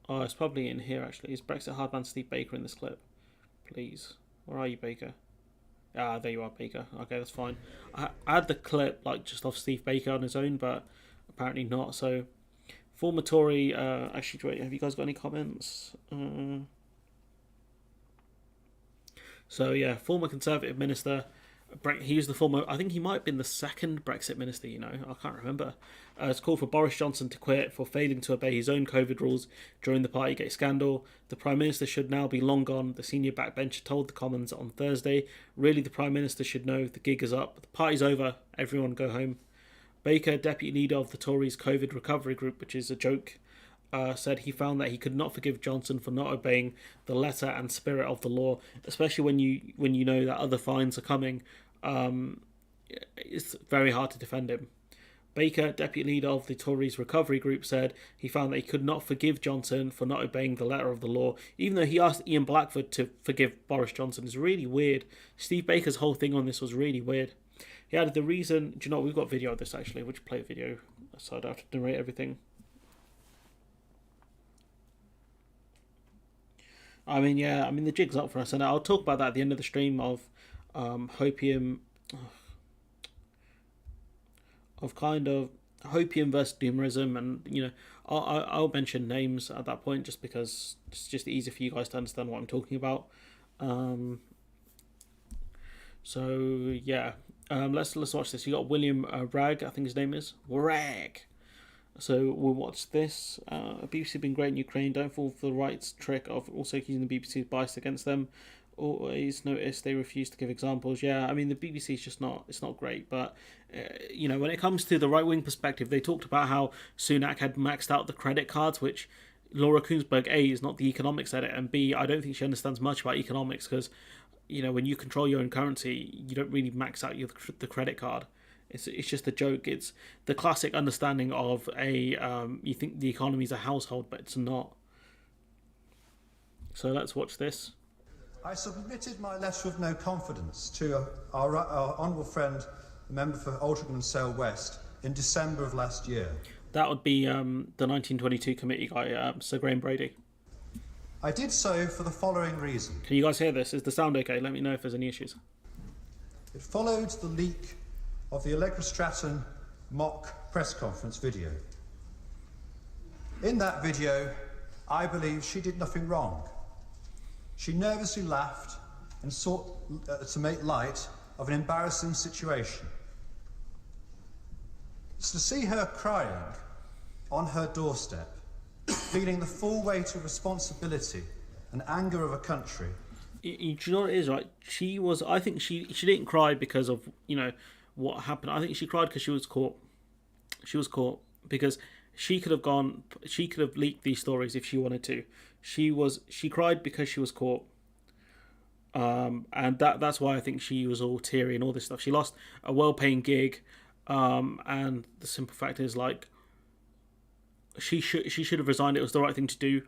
Oh, it's probably in here, actually. Is Brexit hardman Steve Baker in this clip? Please. Where are you, Baker? Ah, there you are, Baker. Okay, that's fine. I had the clip just off Steve Baker on his own, but apparently not. So, former Tory. Actually, wait, have you guys got any comments? So yeah, former Conservative minister. He was the former. I think he might have been the second Brexit minister. I can't remember. It's called for Boris Johnson to quit for failing to obey his own COVID rules during the Partygate scandal. The Prime Minister should now be long gone, the senior backbencher told the Commons on Thursday. Really, the Prime Minister should know the gig is up. The party's over. Everyone go home. Baker, deputy leader of the Tories' COVID recovery group, which is a joke, said he found that he could not forgive Johnson for not obeying the letter and spirit of the law, especially when you know that other fines are coming. It's very hard to defend him. Baker, deputy leader of the Tories' recovery group, said he found that he could not forgive Johnson for not obeying the letter of the law, even though he asked Ian Blackford to forgive Boris Johnson. It's really weird. Steve Baker's whole thing on this was really weird. He added the reason... Do you know what? We've got video of this, actually. Would you play a video so I don't have to narrate everything? I mean, yeah, the jig's up for us, and I'll talk about that at the end of the stream of hopium... of kind of hopium versus doomerism, and I'll mention names at that point just because it's just easier for you guys to understand what I'm talking about. So yeah, let's watch this. You got William Ragg, I think his name is Ragg. So we'll watch this. BBC have been great in Ukraine. Don't fall for the right trick of also accusing the BBC's bias against them. Always notice they refuse to give examples. Yeah, I mean, the BBC is just not, it's not great, but when it comes to the right-wing perspective, they talked about how Sunak had maxed out the credit cards, which Laura Kuenssberg, A, is not the economics edit, and B, I don't think she understands much about economics, because when you control your own currency, you don't really max out the credit card. It's just a joke. It's the classic understanding of you think the economy is a household, but it's not. So let's watch this. I submitted my letter of no confidence to our honourable friend, the member for Altrincham and Sale West, in December of last year. That would be the 1922 committee guy, Sir Graham Brady. I did so for the following reason. Can you guys hear this? Is the sound okay? Let me know if there's any issues. It followed the leak of the Allegra Stratton mock press conference video. In that video, I believe she did nothing wrong. She nervously laughed and sought to make light of an embarrassing situation. So to see her crying on her doorstep, feeling the full weight of responsibility and anger of a country. Do you know what it is, right? I think she didn't cry because of, what happened. I think she cried because she was caught. She was caught because she could have leaked these stories if she wanted to. She cried because she was caught. And that's why I think she was all teary and all this stuff. She lost a well-paying gig, and the simple fact is, she should have resigned. It was the right thing to do,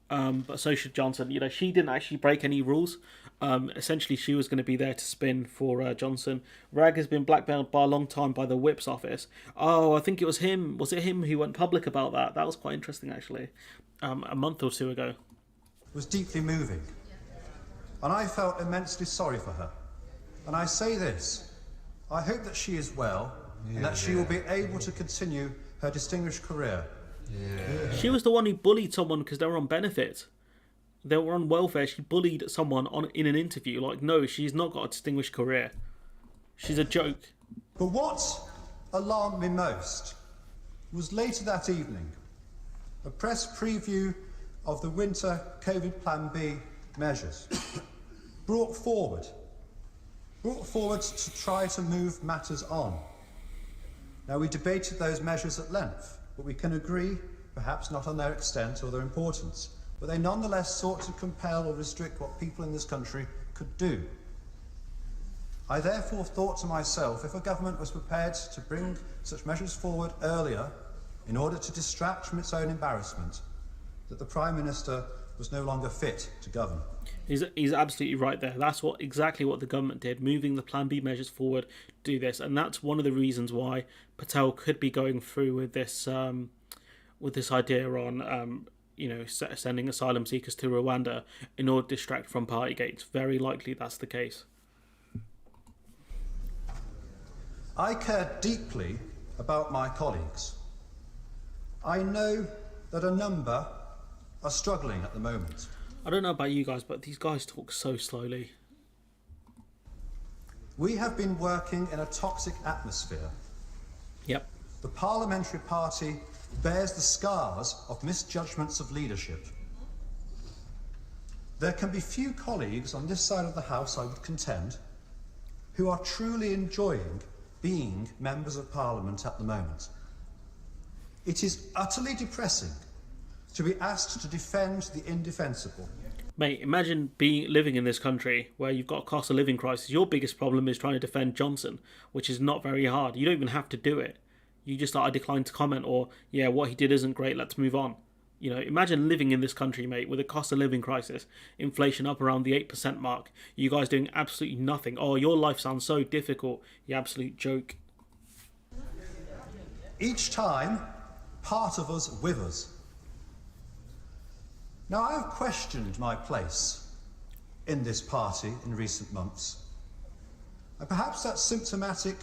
but so should Johnson. She didn't actually break any rules. Essentially, she was going to be there to spin for Johnson. Ragg has been blackmailed by a long time by the Whip's office. Oh, I think it was him. Was it him who went public about that? That was quite interesting, actually. A month or two ago. It was deeply moving, and I felt immensely sorry for her. And I say this, I hope that she is well, and that she will be able to continue her distinguished career. She was the one who bullied someone because they were on benefit. They were on welfare. She bullied someone in an interview. No, she's not got a distinguished career. She's a joke. But what alarmed me most was later that evening, a press preview of the winter COVID Plan B measures brought forward to try to move matters on. Now, we debated those measures at length, but we can agree, perhaps not on their extent or their importance, but they nonetheless sought to compel or restrict what people in this country could do. I therefore thought to myself, if a government was prepared to bring such measures forward earlier in order to distract from its own embarrassment, that the Prime Minister was no longer fit to govern. He's absolutely right there. That's exactly what the government did, moving the Plan B measures forward to do this, and that's one of the reasons why Patel could be going through with this idea on sending asylum seekers to Rwanda in order to distract from Partygate. It's very likely that's the case. I care deeply about my colleagues. I know that a number are struggling at the moment. I don't know about you guys, but these guys talk so slowly. We have been working in a toxic atmosphere. Yep. The parliamentary party bears the scars of misjudgments of leadership. There can be few colleagues on this side of the House, I would contend, who are truly enjoying being members of Parliament at the moment. It is utterly depressing to be asked to defend the indefensible. Mate, imagine living in this country where you've got a cost of living crisis. Your biggest problem is trying to defend Johnson, which is not very hard. You don't even have to do it. You just like, I decline to comment, or yeah, what he did isn't great, let's move on. You know, imagine living in this country, mate, with a cost of living crisis, inflation up around the 8% mark, you guys doing absolutely nothing. Oh, your life sounds so difficult, you absolute joke. Each time, part of us with us. Now, I have questioned my place in this party in recent months, and perhaps that's symptomatic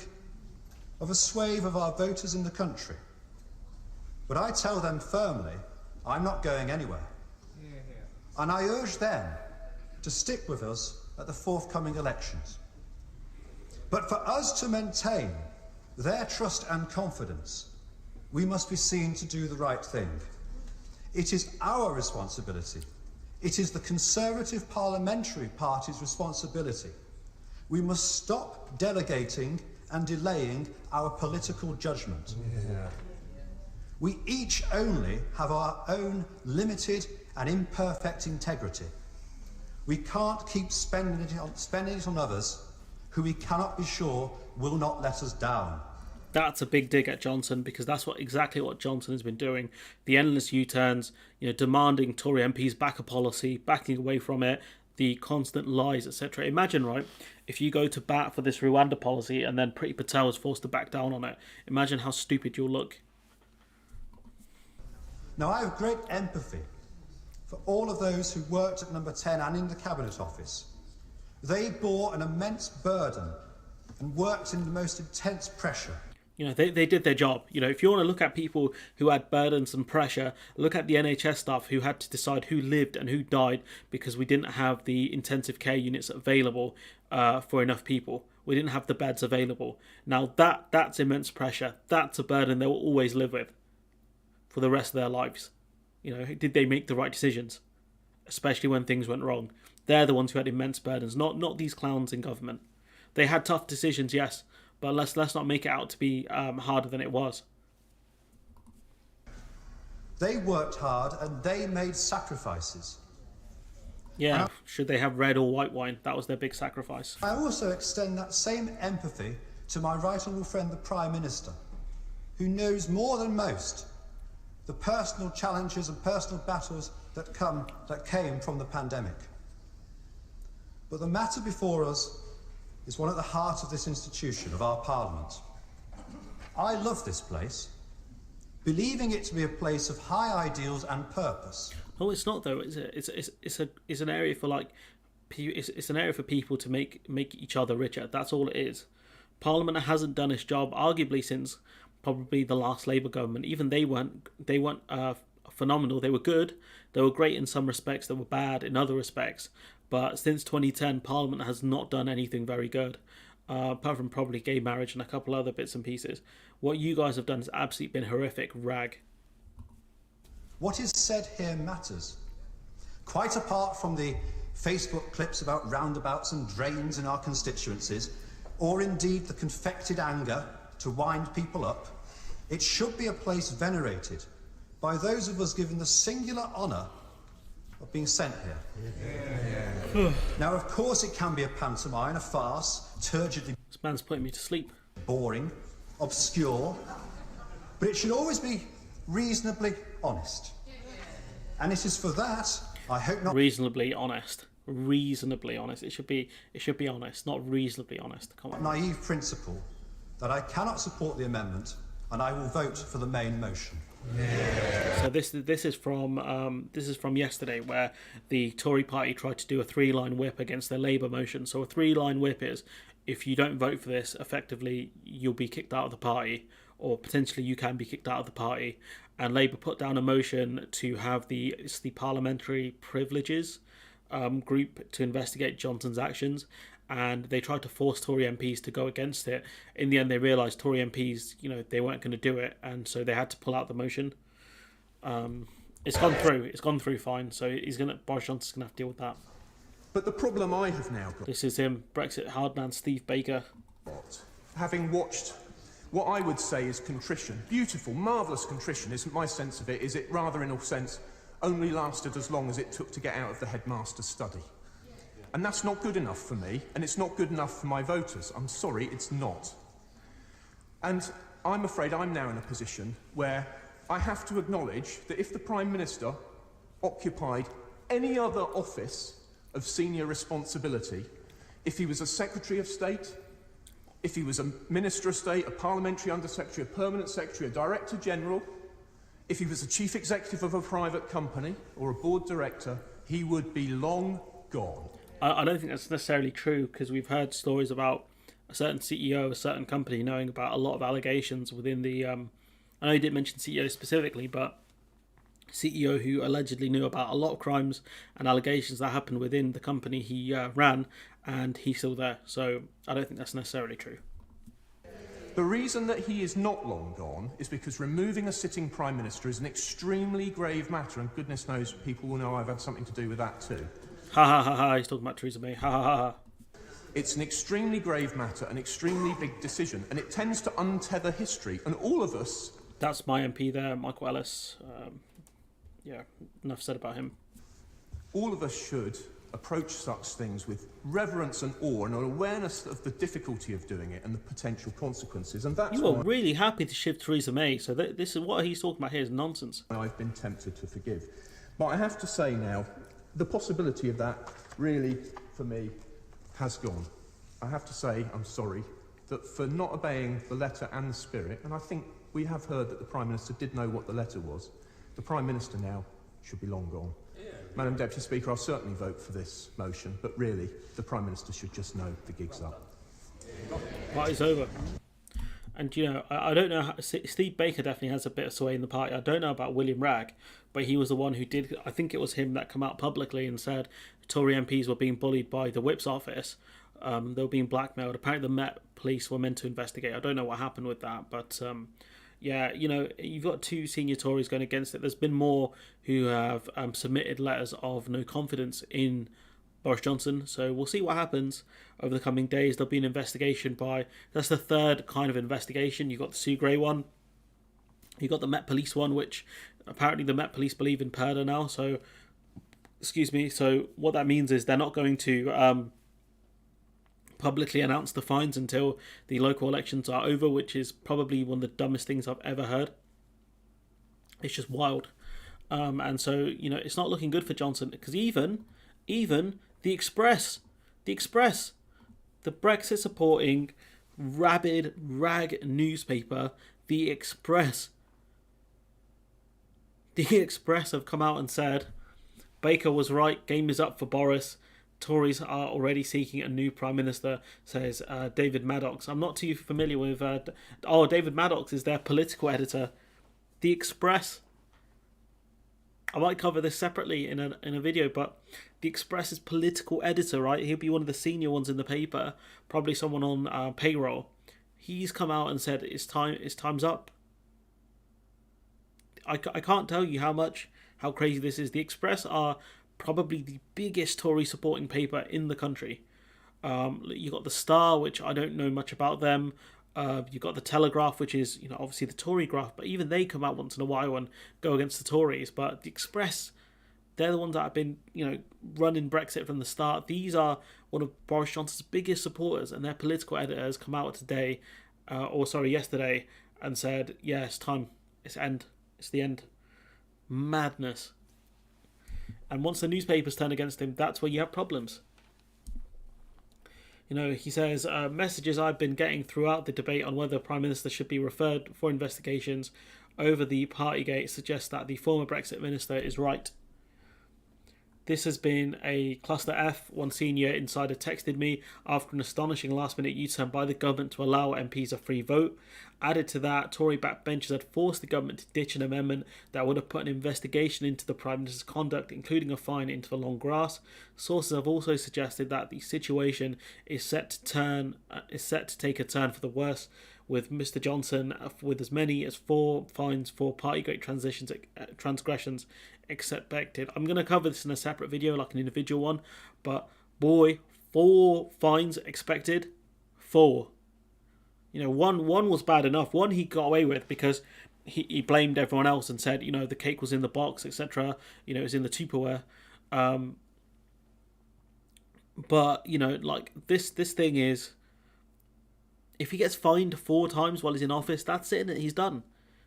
of a swathe of our voters in the country. But I tell them firmly, I'm not going anywhere. And I urge them to stick with us at the forthcoming elections. But for us to maintain their trust and confidence, we must be seen to do the right thing. It is our responsibility. It is the Conservative Parliamentary Party's responsibility. We must stop delegating and delaying our political judgment. We each only have our own limited and imperfect integrity. We can't keep spending it on others who we cannot be sure will not let us down. That's a big dig at Johnson, because that's exactly what Johnson has been doing. The endless U-turns, you know, demanding Tory MPs back a policy, backing away from it, the constant lies, etc. Imagine, right, if you go to bat for this Rwanda policy and then Priti Patel is forced to back down on it. Imagine how stupid you'll look. Now, I have great empathy for all of those who worked at Number 10 and in the Cabinet Office. They bore an immense burden and worked in the most intense pressure. You know, they did their job. You know, if you want to look at people who had burdens and pressure, look at the NHS staff who had to decide who lived and who died because we didn't have the intensive care units available for enough people. We didn't have the beds available. Now, that's immense pressure. That's a burden they will always live with for the rest of their lives. You know, did they make the right decisions? Especially when things went wrong. They're the ones who had immense burdens, not these clowns in government. They had tough decisions, yes, but let's not make it out to be harder than it was. They worked hard and they made sacrifices. Yeah, should they have red or white wine? That was their big sacrifice. I also extend that same empathy to my right honourable friend, the Prime Minister, who knows more than most the personal challenges and personal battles that came from the pandemic. But the matter before us is one at the heart of this institution, of our Parliament. I love this place, believing it to be a place of high ideals and purpose. No, it's not though. It's an area for like, it's an area for people to make each other richer. That's all it is. Parliament hasn't done its job, arguably since probably the last Labour government. Even they weren't phenomenal. They were good. They were great in some respects. They were bad in other respects. But since 2010, Parliament has not done anything very good, apart from probably gay marriage and a couple other bits and pieces. What you guys have done has absolutely been horrific rag. What is said here matters. Quite apart from the Facebook clips about roundabouts and drains in our constituencies, or indeed the confected anger to wind people up, it should be a place venerated by those of us given the singular honour of being sent here. Now, of course, it can be a pantomime, a farce, turgidly... This man's putting me to sleep. ...boring, obscure, but it should always be reasonably honest. And it is for that, I hope not... Reasonably honest. Reasonably honest. It should be honest, not reasonably honest. Come on. ...naive principle that I cannot support the amendment, and I will vote for the main motion. So this is from yesterday, where the Tory party tried to do a 3-line whip against their Labour motion. So a 3-line whip is, if you don't vote for this, effectively you'll be kicked out of the party, or potentially you can be kicked out of the party. And Labour put down a motion to have the parliamentary privileges group to investigate Johnson's actions, and they tried to force Tory MPs to go against it. In the end, they realised Tory MPs, they weren't going to do it, and so they had to pull out the motion. It's gone through. It's gone through fine. So Boris Johnson's gonna have to deal with that. But the problem I have now got... This is him, Brexit hardman Steve Baker. Having watched what I would say is contrition, beautiful, marvellous contrition, isn't my sense of it, is it rather in a sense only lasted as long as it took to get out of the headmaster's study. And that's not good enough for me, and it's not good enough for my voters. I'm sorry, it's not. And I'm afraid I'm now in a position where I have to acknowledge that if the Prime Minister occupied any other office of senior responsibility, if he was a Secretary of State, if he was a Minister of State, a Parliamentary Undersecretary, a Permanent Secretary, a Director General, if he was a Chief Executive of a private company or a Board Director, he would be long gone. I don't think that's necessarily true, because we've heard stories about a certain CEO of a certain company knowing about a lot of allegations within the... I know you didn't mention CEO specifically, but CEO who allegedly knew about a lot of crimes and allegations that happened within the company he ran, and he's still there. So I don't think that's necessarily true. The reason that he is not long gone is because removing a sitting Prime Minister is an extremely grave matter, and goodness knows people will know I've had something to do with that too. Ha ha ha ha, he's talking about Theresa May. Ha ha ha ha. It's an extremely grave matter, an extremely big decision, and it tends to untether history, and all of us... That's my MP there, Michael Ellis. Yeah, enough said about him. All of us should approach such things with reverence and awe and an awareness of the difficulty of doing it and the potential consequences. And that's you are really happy to shift Theresa May, so this is what he's talking about here is nonsense. I've been tempted to forgive. But I have to say now, the possibility of that really, for me, has gone. I have to say, I'm sorry, that for not obeying the letter and the spirit, and I think we have heard that the Prime Minister did know what the letter was, the Prime Minister now should be long gone. Madam Deputy Speaker, I'll certainly vote for this motion, but really, the Prime Minister should just know the gig's up. Party's over. And, you know, I don't know, Steve Baker definitely has a bit of sway in the party. I don't know about William Ragg, but he was the one who did, I think it was him that came out publicly and said Tory MPs were being bullied by the Whip's office. They were being blackmailed. Apparently the Met Police were meant to investigate. I don't know what happened with that, but... yeah, you know, you've got two senior Tories going against it. There's been more who have submitted letters of no confidence in Boris Johnson. So we'll see what happens over the coming days. There'll be an investigation by... That's the third kind of investigation. You've got the Sue Gray one. You've got the Met Police one, which apparently the Met Police believe in Purdah now. So, excuse me. So what that means is they're not going to... publicly announce the fines until the local elections are over, which is probably one of the dumbest things I've ever heard. It's just wild. And so, you know, it's not looking good for Johnson, because even the Express, the Brexit supporting rabid rag newspaper, the Express have come out and said Baker was right, game is up for Boris. Tories are already seeking a new Prime Minister, says David Maddox. I'm not too familiar with... David Maddox is their political editor. The Express. I might cover this separately in a video, but the Express's political editor, right? He'll be one of the senior ones in the paper, probably someone on payroll. He's come out and said time's up. I can't tell you how crazy this is. The Express are... probably the biggest Tory supporting paper in the country. You've got the Star, which I don't know much about them. You've got the Telegraph, which is, you know, obviously the Tory graph, but even they come out once in a while and go against the Tories. But the Express, they're the ones that have been, you know, running Brexit from the start. These are one of Boris Johnson's biggest supporters, and their political editor has come out yesterday, and said, yeah, it's time. It's the end. Madness. And once the newspapers turn against him, that's where you have problems. You know, he says, messages I've been getting throughout the debate on whether Prime Minister should be referred for investigations over the Partygate suggest that the former Brexit Minister is right. This has been a cluster F. One senior insider texted me after an astonishing last-minute U-turn by the government to allow MPs a free vote. Added to that, Tory backbenchers had forced the government to ditch an amendment that would have put an investigation into the Prime Minister's conduct, including a fine, into the long grass. Sources have also suggested that the situation is set to take a turn for the worse, with Mr Johnson with as many as 4 fines for Partygate transgressions expected. I'm going to cover this in a separate video, like an individual one, but boy, 4 fines expected. 4. You know, one was bad enough. One he got away with because he blamed everyone else and said, you know, the cake was in the box, etc. You know, it was in the Tupperware. But, you know, like, this thing is... If he gets fined 4 times while he's in office, that's it, he's done.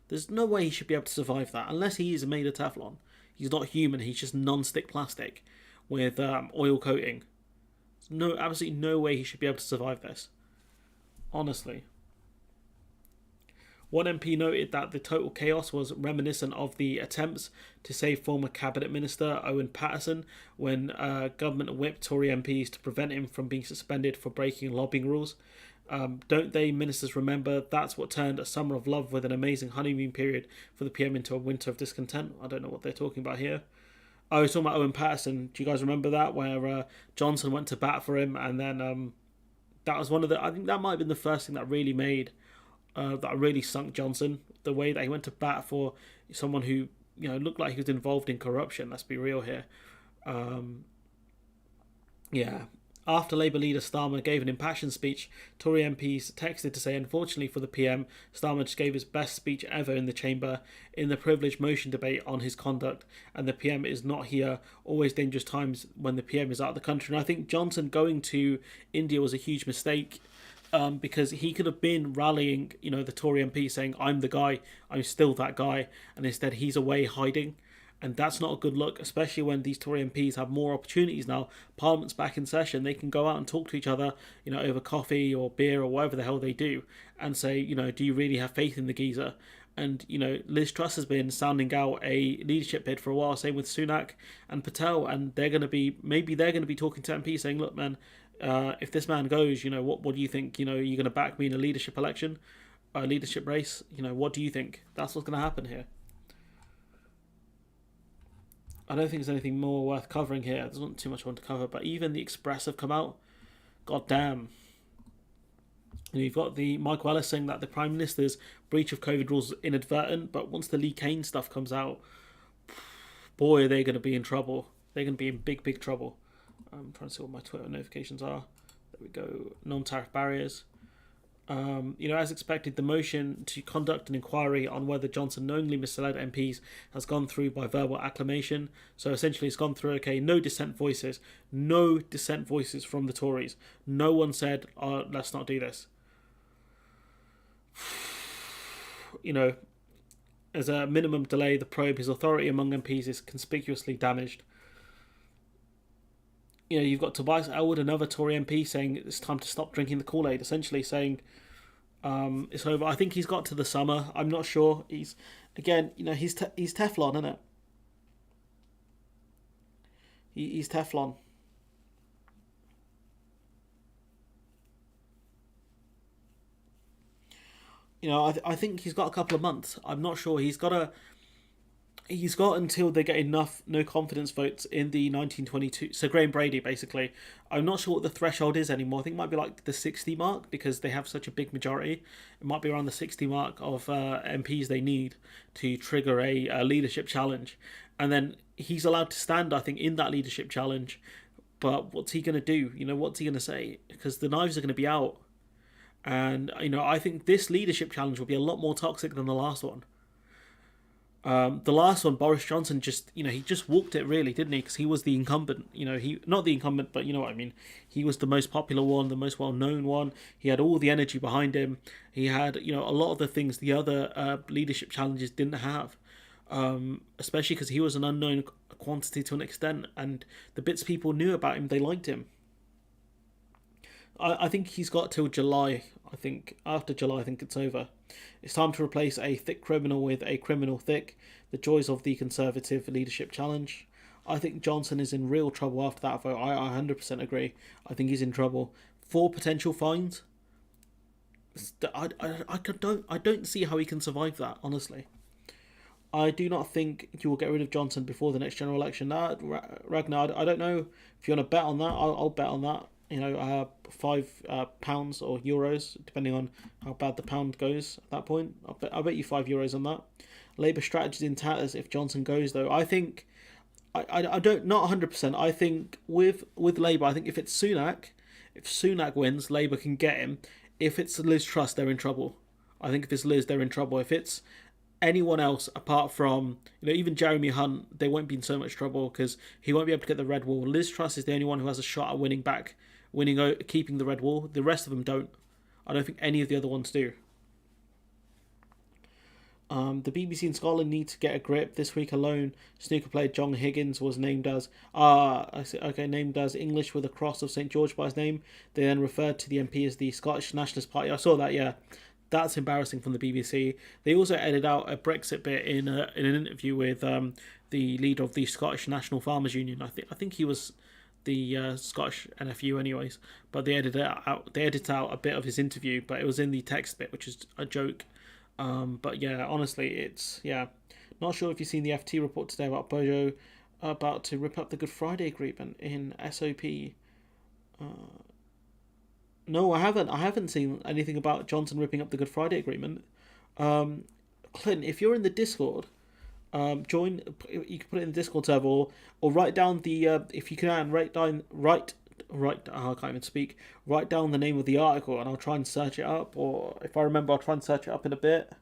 There's no way he should be able to survive that, unless he is made of Teflon. He's not human, he's just non-stick plastic with oil coating. There's absolutely no way he should be able to survive this. Honestly. One MP noted that the total chaos was reminiscent of the attempts to save former Cabinet Minister Owen Paterson when government whipped Tory MPs to prevent him from being suspended for breaking lobbying rules. Don't they, ministers, remember that's what turned a summer of love with an amazing honeymoon period for the PM into a winter of discontent? I don't know what they're talking about here. I was talking about Owen Paterson. Do you guys remember that, where Johnson went to bat for him, and then that was one of the... I think that might have been the first thing that really made... that really sunk Johnson. The way that he went to bat for someone who, you know, looked like he was involved in corruption. Let's be real here. Yeah. After Labour leader Starmer gave an impassioned speech, Tory MPs texted to say, unfortunately for the PM, Starmer just gave his best speech ever in the chamber in the privileged motion debate on his conduct, and the PM is not here. Always dangerous times when the PM is out of the country. And I think Johnson going to India was a huge mistake, because he could have been rallying, you know, the Tory MP saying, I'm the guy, I'm still that guy, and instead he's away hiding. And that's not a good look, especially when these Tory MPs have more opportunities now. Parliament's back in session. They can go out and talk to each other, you know, over coffee or beer or whatever the hell they do, and say, you know, do you really have faith in the geezer? And, you know, Liz Truss has been sounding out a leadership bid for a while, same with Sunak and Patel, and maybe they're going to be talking to MPs saying, look, man, if this man goes, you know, what do you think? You know, you're going to back me in a leadership election, a leadership race? You know, what do you think? That's what's going to happen here. I don't think there's anything more worth covering here. There's not too much I want to cover, but even the Express have come out. God damn. And you've got the Michael Ellis saying that the Prime Minister's breach of COVID rules is inadvertent, but once the Lee Kane stuff comes out, boy, are they going to be in trouble. They're going to be in big, big trouble. I'm trying to see what my Twitter notifications are. There we go. Non-tariff barriers. You know, as expected, the motion to conduct an inquiry on whether Johnson knowingly misled MPs has gone through by verbal acclamation. So essentially it's gone through, okay, no dissent voices from the Tories. No one said, let's not do this. You know, as a minimum delay, the probe, his authority among MPs is conspicuously damaged. You know, you've got Tobias Elwood, another Tory MP, saying it's time to stop drinking the Kool-Aid, essentially saying it's over. I think he's got to the summer. I'm not sure. He's Teflon, isn't it? He's Teflon. You know, I think he's got a couple of months. I'm not sure. He's got until they get enough no confidence votes in the 1922. So Graham Brady, basically. I'm not sure what the threshold is anymore. I think it might be like the 60 mark because they have such a big majority. It might be around the 60 mark of MPs they need to trigger a leadership challenge. And then he's allowed to stand, I think, in that leadership challenge. But what's he going to do? You know, what's he going to say? Because the knives are going to be out. And, you know, I think this leadership challenge will be a lot more toxic than the last one. The last one, Boris Johnson he just walked it really, didn't he? Because he was the incumbent, you know, not the incumbent, but you know what I mean. He was the most popular one, the most well-known one. He had all the energy behind him. He had, you know, a lot of the things the other leadership challenges didn't have, especially because he was an unknown quantity to an extent. And the bits people knew about him, they liked him. I think he's got till July. I think after July, I think it's over. It's time to replace a thick criminal with a criminal thick. The joys of the Conservative leadership challenge. I think Johnson is in real trouble after that vote. I 100% agree. I think he's in trouble. 4 potential fines. I don't see how he can survive that, honestly. I do not think you will get rid of Johnson before the next general election. Ragnar, I don't know if you want to bet on that. I'll bet on that. You know, £5 or euros, depending on how bad the pound goes at that point. I'll bet you €5 on that. Labour strategy in tatters if Johnson goes, though. I think, I don't, not 100%. I think with Labour, I think if Sunak wins, Labour can get him. If it's Liz Truss, they're in trouble. I think if it's Liz, they're in trouble. If it's anyone else apart from, you know, even Jeremy Hunt, they won't be in so much trouble because he won't be able to get the red wall. Liz Truss is the only one who has a shot at keeping the red wall. The rest of them don't. I don't think any of the other ones do. The BBC in Scotland need to get a grip. This week alone, snooker player John Higgins was named as named as English with a cross of St George by his name. They then referred to the MP as the Scottish Nationalist Party. I saw that. Yeah, that's embarrassing from the BBC. They also edited out a Brexit bit in an interview with the leader of the Scottish National Farmers Union. I think he was the Scottish NFU, anyways. But they edited out a bit of his interview, but it was in the text bit, which is a joke. But yeah, honestly, it's not sure if you've seen the FT report today about Bojo about to rip up the Good Friday Agreement in SOP. No, I haven't seen anything about Johnson ripping up the Good Friday Agreement. Clint, if you're in the Discord, join. You can put it in the Discord server, or write down the if you can write down I can't even speak. Write down the name of the article, and I'll try and search it up. Or if I remember, I'll try and search it up in a bit.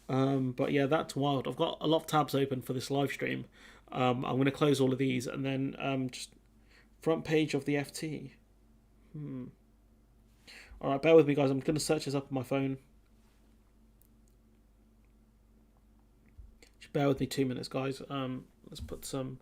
But yeah, that's wild. I've got a lot of tabs open for this live stream. I'm going to close all of these, and then just front page of the FT. All right, bear with me, guys. I'm going to search this up on my phone. Just bear with me 2 minutes, guys. Let's put some.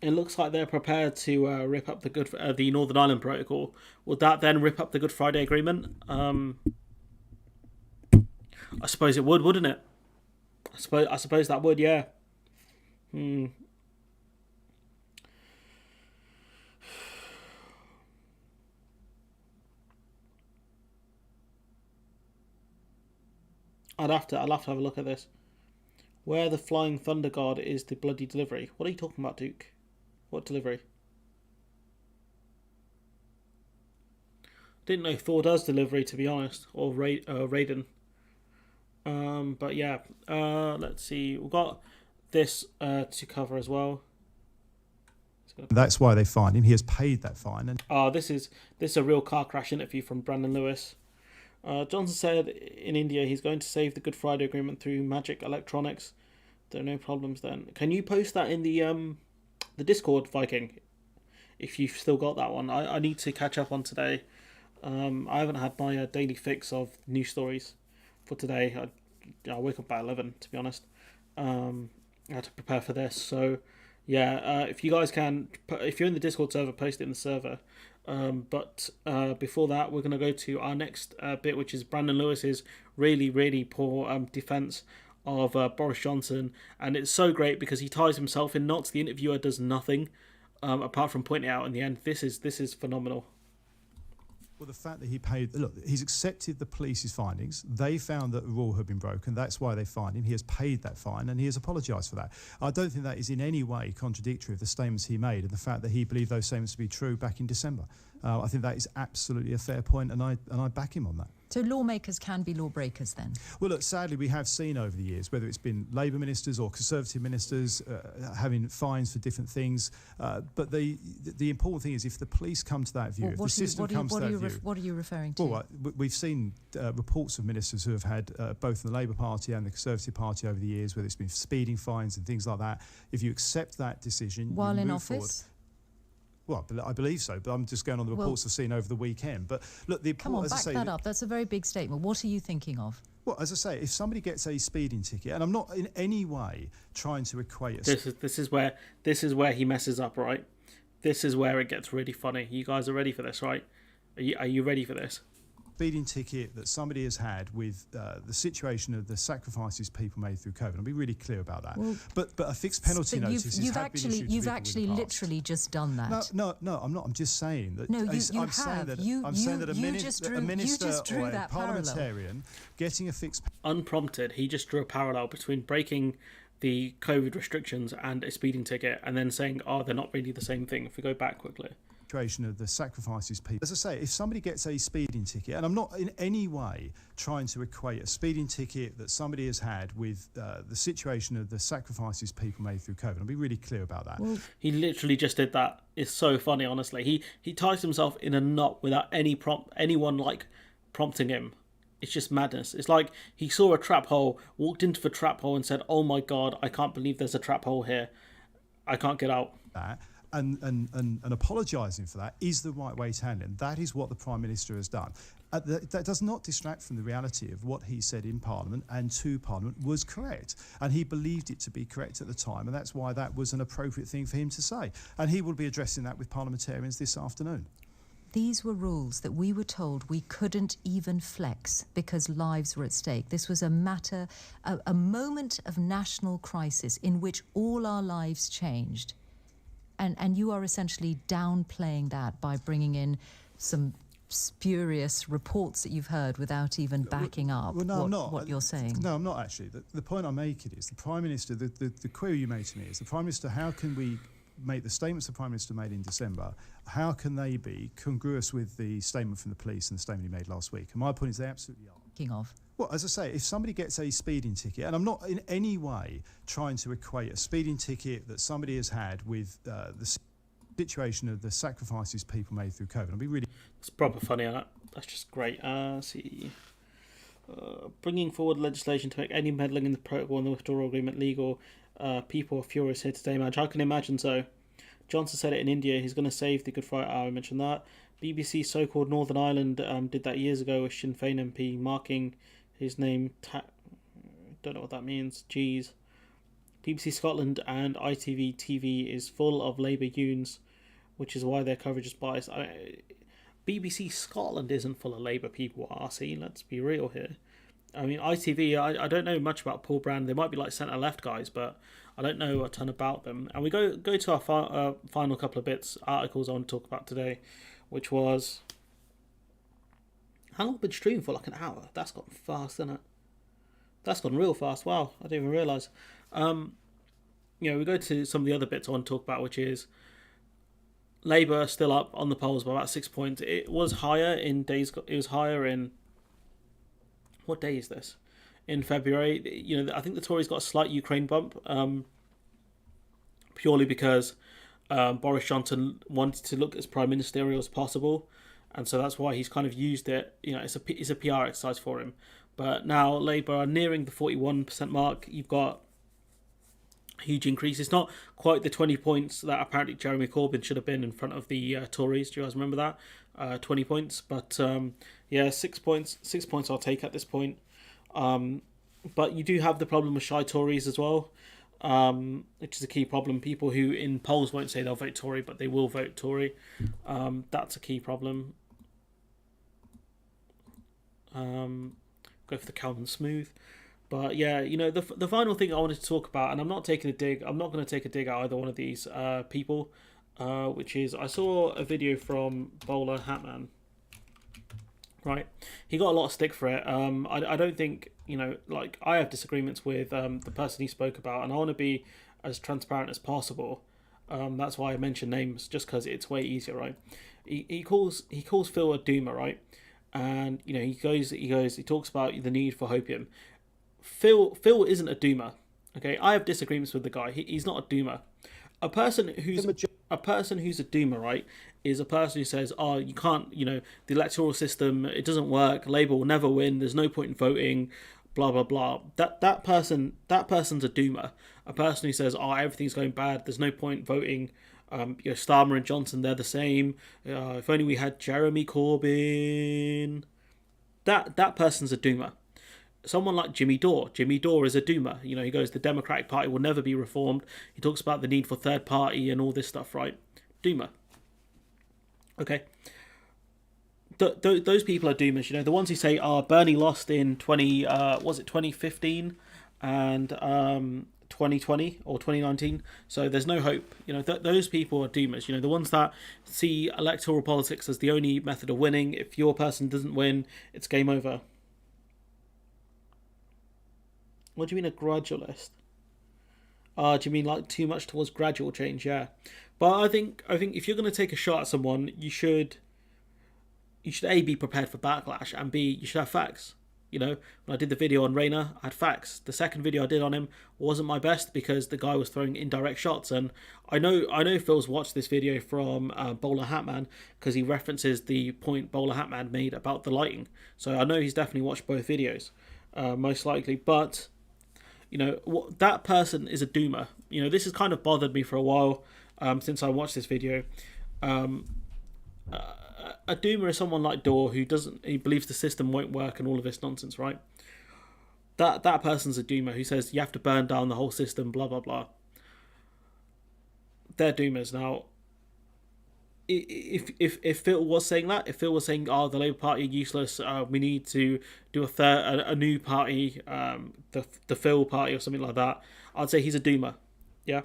It looks like they're prepared to rip up the Northern Ireland Protocol. Would that then rip up the Good Friday Agreement? I suppose it would, wouldn't it? I suppose that would, yeah. I'll have to have a look at this. Where the Flying Thunder Guard is the bloody delivery. What are you talking about, Duke? What delivery? Didn't know Thor does delivery, to be honest, or Raiden. But yeah, let's see. We've got this to cover as well. That's why they fined him. He has paid that fine. And this is a real car crash interview from Brandon Lewis. Johnson said in India he's going to save the Good Friday Agreement through magic electronics. There are no problems then. Can you post that in the Discord, Viking, if you've still got that one? I need to catch up on today. I haven't had my daily fix of news stories for today. I wake up about 11, to be honest. I had to prepare for this. So, yeah, if you guys can, if you're in the Discord server, post it in the server. But before that, we're going to go to our next bit, which is Brandon Lewis's really, really poor defence of Boris Johnson. And it's so great because he ties himself in knots. The interviewer does nothing apart from pointing out in the end. This is phenomenal. Well, the fact that he paid... Look, he's accepted the police's findings. They found that the rule had been broken. That's why they fined him. He has paid that fine and he has apologised for that. I don't think that is in any way contradictory of the statements he made and the fact that he believed those statements to be true back in December. I think that is absolutely a fair point, and I back him on that. So lawmakers can be lawbreakers then? Well, look, sadly, we have seen over the years, whether it's been Labour ministers or Conservative ministers having fines for different things. But the important thing is if the police come to that view, if the system comes to that view... What are you referring to? Well, we've seen reports of ministers who have had both the Labour Party and the Conservative Party over the years, whether it's been speeding fines and things like that. If you accept that decision... While you in move office? Forward. Well, I believe so, but I'm just going on the reports I've seen over the weekend. But look, come on, back that up. That's a very big statement. What are you thinking of? Well, as I say, if somebody gets a speeding ticket, and I'm not in any way trying to equate this is where he messes up, right? This is where it gets really funny. You guys are ready for this, right? Are you ready for this? speeding ticket that somebody has had with the situation of the sacrifices people made through COVID. I'll be really clear about that. Well, but a fixed penalty notice has you've been actually issued to you've people actually in the past. literally just done that. No, I'm not. I'm just saying that. No, you I'm have. saying that, You a drew minister or a that parliamentarian getting a fixed unprompted, he just drew a parallel between breaking the COVID restrictions and a speeding ticket, and then saying, "Oh, they're not really the same thing." If we go back quickly. of the sacrifices people. As I say, if somebody gets a speeding ticket, and I'm not in any way trying to equate a speeding ticket that somebody has had with the situation of the sacrifices people made through COVID. I'll be really clear about that. Well, he literally just did that. It's so funny, honestly. He ties himself in a knot without anyone like prompting him. It's just madness. It's like he saw a trap hole, walked into the trap hole and said, "Oh my God, I can't believe there's a trap hole here. I can't get out." And apologising for that is the right way to handle it. That is what the Prime Minister has done. That does not distract from the reality of what he said in Parliament and to Parliament was correct. And he believed it to be correct at the time, and that's why that was an appropriate thing for him to say. And he will be addressing that with parliamentarians this afternoon. These were rules that we were told we couldn't even flex because lives were at stake. This was a matter, a moment of national crisis in which all our lives changed. And you are essentially downplaying that by bringing in some spurious reports that you've heard without even backing up what you're saying. No, I'm not actually. The point I'm making is the Prime Minister, the query you made to me is the Prime Minister, how can we make the statements the Prime Minister made in December, how can they be congruous with the statement from the police and the statement he made last week? And my point is they absolutely are. Well, as I say, if somebody gets a speeding ticket, and I'm not in any way trying to equate a speeding ticket that somebody has had with the situation of the sacrifices people made through COVID. I'll be really... It's proper funny, that's just great. Bringing forward legislation to make any meddling in the protocol and the withdrawal agreement legal. People are furious here today, man. I can imagine so. Johnson said it in India. He's going to save the Good Friday Hour. I mentioned that. BBC so-called Northern Ireland did that years ago with Sinn Féin MP marking his name. Don't know what that means. Jeez. BBC Scotland and ITV TV is full of Labour goons, which is why their coverage is biased. BBC Scotland isn't full of Labour people, RC. Let's be real here. I mean, ITV, I don't know much about Paul Brand. They might be like centre-left guys, but I don't know a ton about them. And we go to our final couple of articles I want to talk about today, which was... How long have we been streaming for? Like an hour. That's gone fast, isn't it? That's gone real fast. Wow, I didn't even realise. We go to some of the other bits I want to talk about, which is Labour still up on the polls by about 6 points. It was higher in days... It was higher in... What day is this? In February. I think the Tories got a slight Ukraine bump, purely because Boris Johnson wanted to look as prime ministerial as possible, and so that's why he's kind of used it. It's a PR exercise for him. But now Labour are nearing the 41% mark. You've got a huge increase. It's not quite the 20 points that apparently Jeremy Corbyn should have been in front of the Tories. Do you guys remember that? 20 points. But 6 points. 6 points I'll take at this point. But you do have the problem with shy Tories as well, which is a key problem. People who in polls won't say they'll vote Tory, but they will vote Tory. That's a key problem. Go for the Calvin Smooth. But yeah, the final thing I wanted to talk about, and I'm not taking a dig. I'm not going to take a dig at either one of these people, which is I saw a video from Bowler Hatman. Right, he got a lot of stick for it. I don't think I have disagreements with the person he spoke about, and I want to be as transparent as possible. That's why I mention names, just because it's way easier, right? He calls Phil a doomer, right? And he talks about the need for hopium. Phil isn't a doomer. Okay, I have disagreements with the guy. He's not a doomer. A person who's a doomer, right, is a person who says, "Oh, you can't, the electoral system, it doesn't work. Labour will never win. There's no point in voting. Blah blah blah." That person's a doomer. A person who says, "Oh, everything's going bad. There's no point voting." Starmer and Johnson, they're the same. If only we had Jeremy Corbyn. That person's a doomer. Someone like Jimmy Dore. Jimmy Dore is a doomer. He goes, the Democratic Party will never be reformed. He talks about the need for third party and all this stuff, right? Doomer. Okay. those people are doomers. The ones who say, Bernie lost in 2015 and 2020 or 2019, so there's no hope. Those people are doomers. The ones that see electoral politics as the only method of winning. If your person doesn't win, it's game over. What do you mean a gradualist? Do you mean like too much towards gradual change? Yeah, but I think if you're going to take a shot at someone, you should A, be prepared for backlash, and B, you should have facts. When I did the video on Rayner, I had facts. The second video I did on him wasn't my best because the guy was throwing indirect shots, and I know Phil's watched this video from Bowler Hatman because he references the point Bowler Hatman made about the lighting. So I know he's definitely watched both videos, most likely. But that person is a doomer. This has kind of bothered me for a while since I watched this video. A doomer is someone like Dor who believes the system won't work and all of this nonsense, right? That person's a doomer who says you have to burn down the whole system, blah blah blah. They're doomers. Now, if Phil was saying that, if Phil was saying, the Labour Party are useless, we need to do a new party, the Phil Party or something like that, I'd say he's a doomer. Yeah.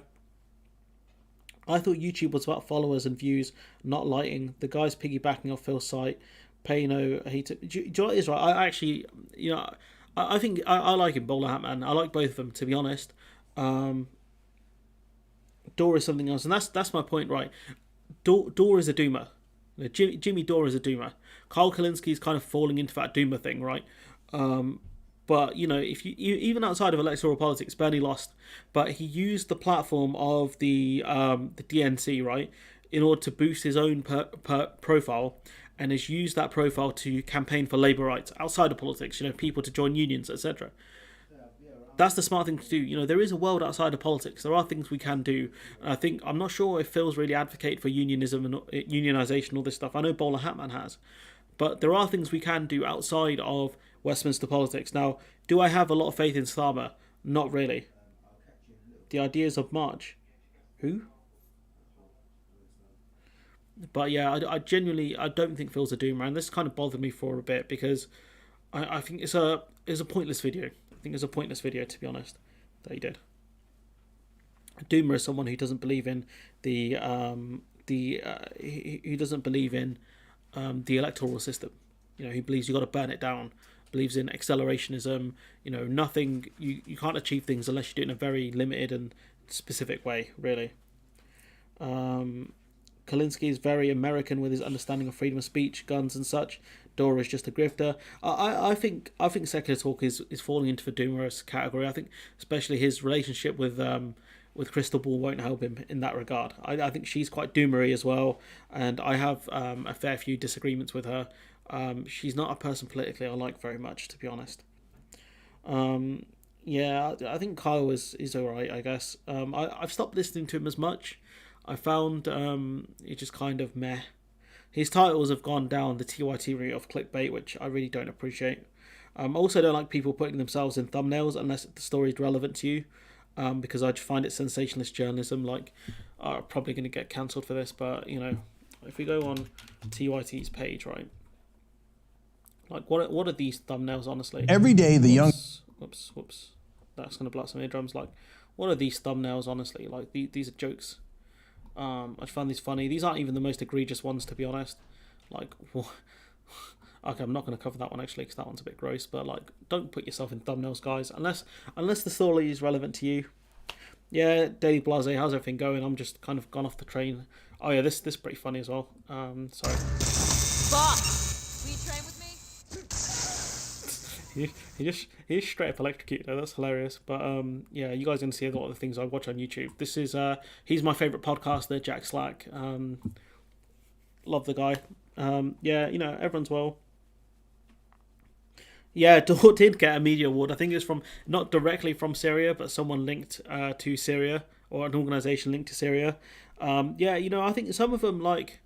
I thought YouTube was about followers and views, not lighting. The guy's piggybacking off Phil's site. Pay no hate. Do you know what it is, right? I actually, I think I like him, Bowler Hatman. I like both of them, to be honest. Dor is something else, and that's my point, right? Dor is a doomer. Jimmy Dore is a doomer. Carl Kalinske is kind of falling into that doomer thing, right? But if you even outside of electoral politics, Bernie lost, but he used the platform of the DNC, right, in order to boost his own profile, and has used that profile to campaign for labour rights outside of politics. People to join unions, etc. That's the smart thing to do. There is a world outside of politics. There are things we can do. And I'm not sure if Phil's really advocate for unionism and unionisation, all this stuff. I know Bowler Hatman has. But there are things we can do outside of Westminster politics. Now, do I have a lot of faith in Starmer? Not really. The ideas of March. Who? But yeah, I genuinely don't think Phil's a doomer, and this kind of bothered me for a bit because I think it's a pointless video. I think it's a pointless video, to be honest, that he did. A doomer is someone who doesn't believe in the electoral system. He believes you've got to burn it down. Believes in accelerationism. Nothing. You can't achieve things unless you do it in a very limited and specific way. Really. Kalinske is very American with his understanding of freedom of speech, guns, and such. Dora is just a grifter. I think Secular Talk is falling into the doomerous category. I think especially his relationship with Crystal Ball won't help him in that regard. I think she's quite doomery as well, and I have a fair few disagreements with her. She's not a person politically I like very much, to be honest. Yeah, I think Kyle is alright, I guess. I've stopped listening to him as much. I found it just kind of meh. His titles have gone down the TYT route of clickbait, which I really don't appreciate. I also don't like people putting themselves in thumbnails unless the story is relevant to you, because I just find it sensationalist journalism. Probably going to get cancelled for this, but if we go on TYT's page, right? What are these thumbnails, honestly? Every day the young... Whoops. That's going to blow out some eardrums. What are these thumbnails, honestly? These are jokes. I just found these funny. These aren't even the most egregious ones, to be honest. What? Okay, I'm not going to cover that one, actually, because that one's a bit gross. But, don't put yourself in thumbnails, guys. Unless the story is relevant to you. Yeah, Daily Blase, how's everything going? I'm just kind of gone off the train. Oh, yeah, this is pretty funny as well. Sorry. Boss! Will you train with me? He just straight up electrocuted her. That's hilarious. But yeah, you guys are gonna see a lot of the things I watch on YouTube. This is he's my favourite podcaster, Jack Slack. Love the guy. Yeah, everyone's well. Yeah, Dor did get a media award. I think it was from not directly from Syria, but someone linked to Syria, or an organisation linked to Syria. Yeah, I think some of them, like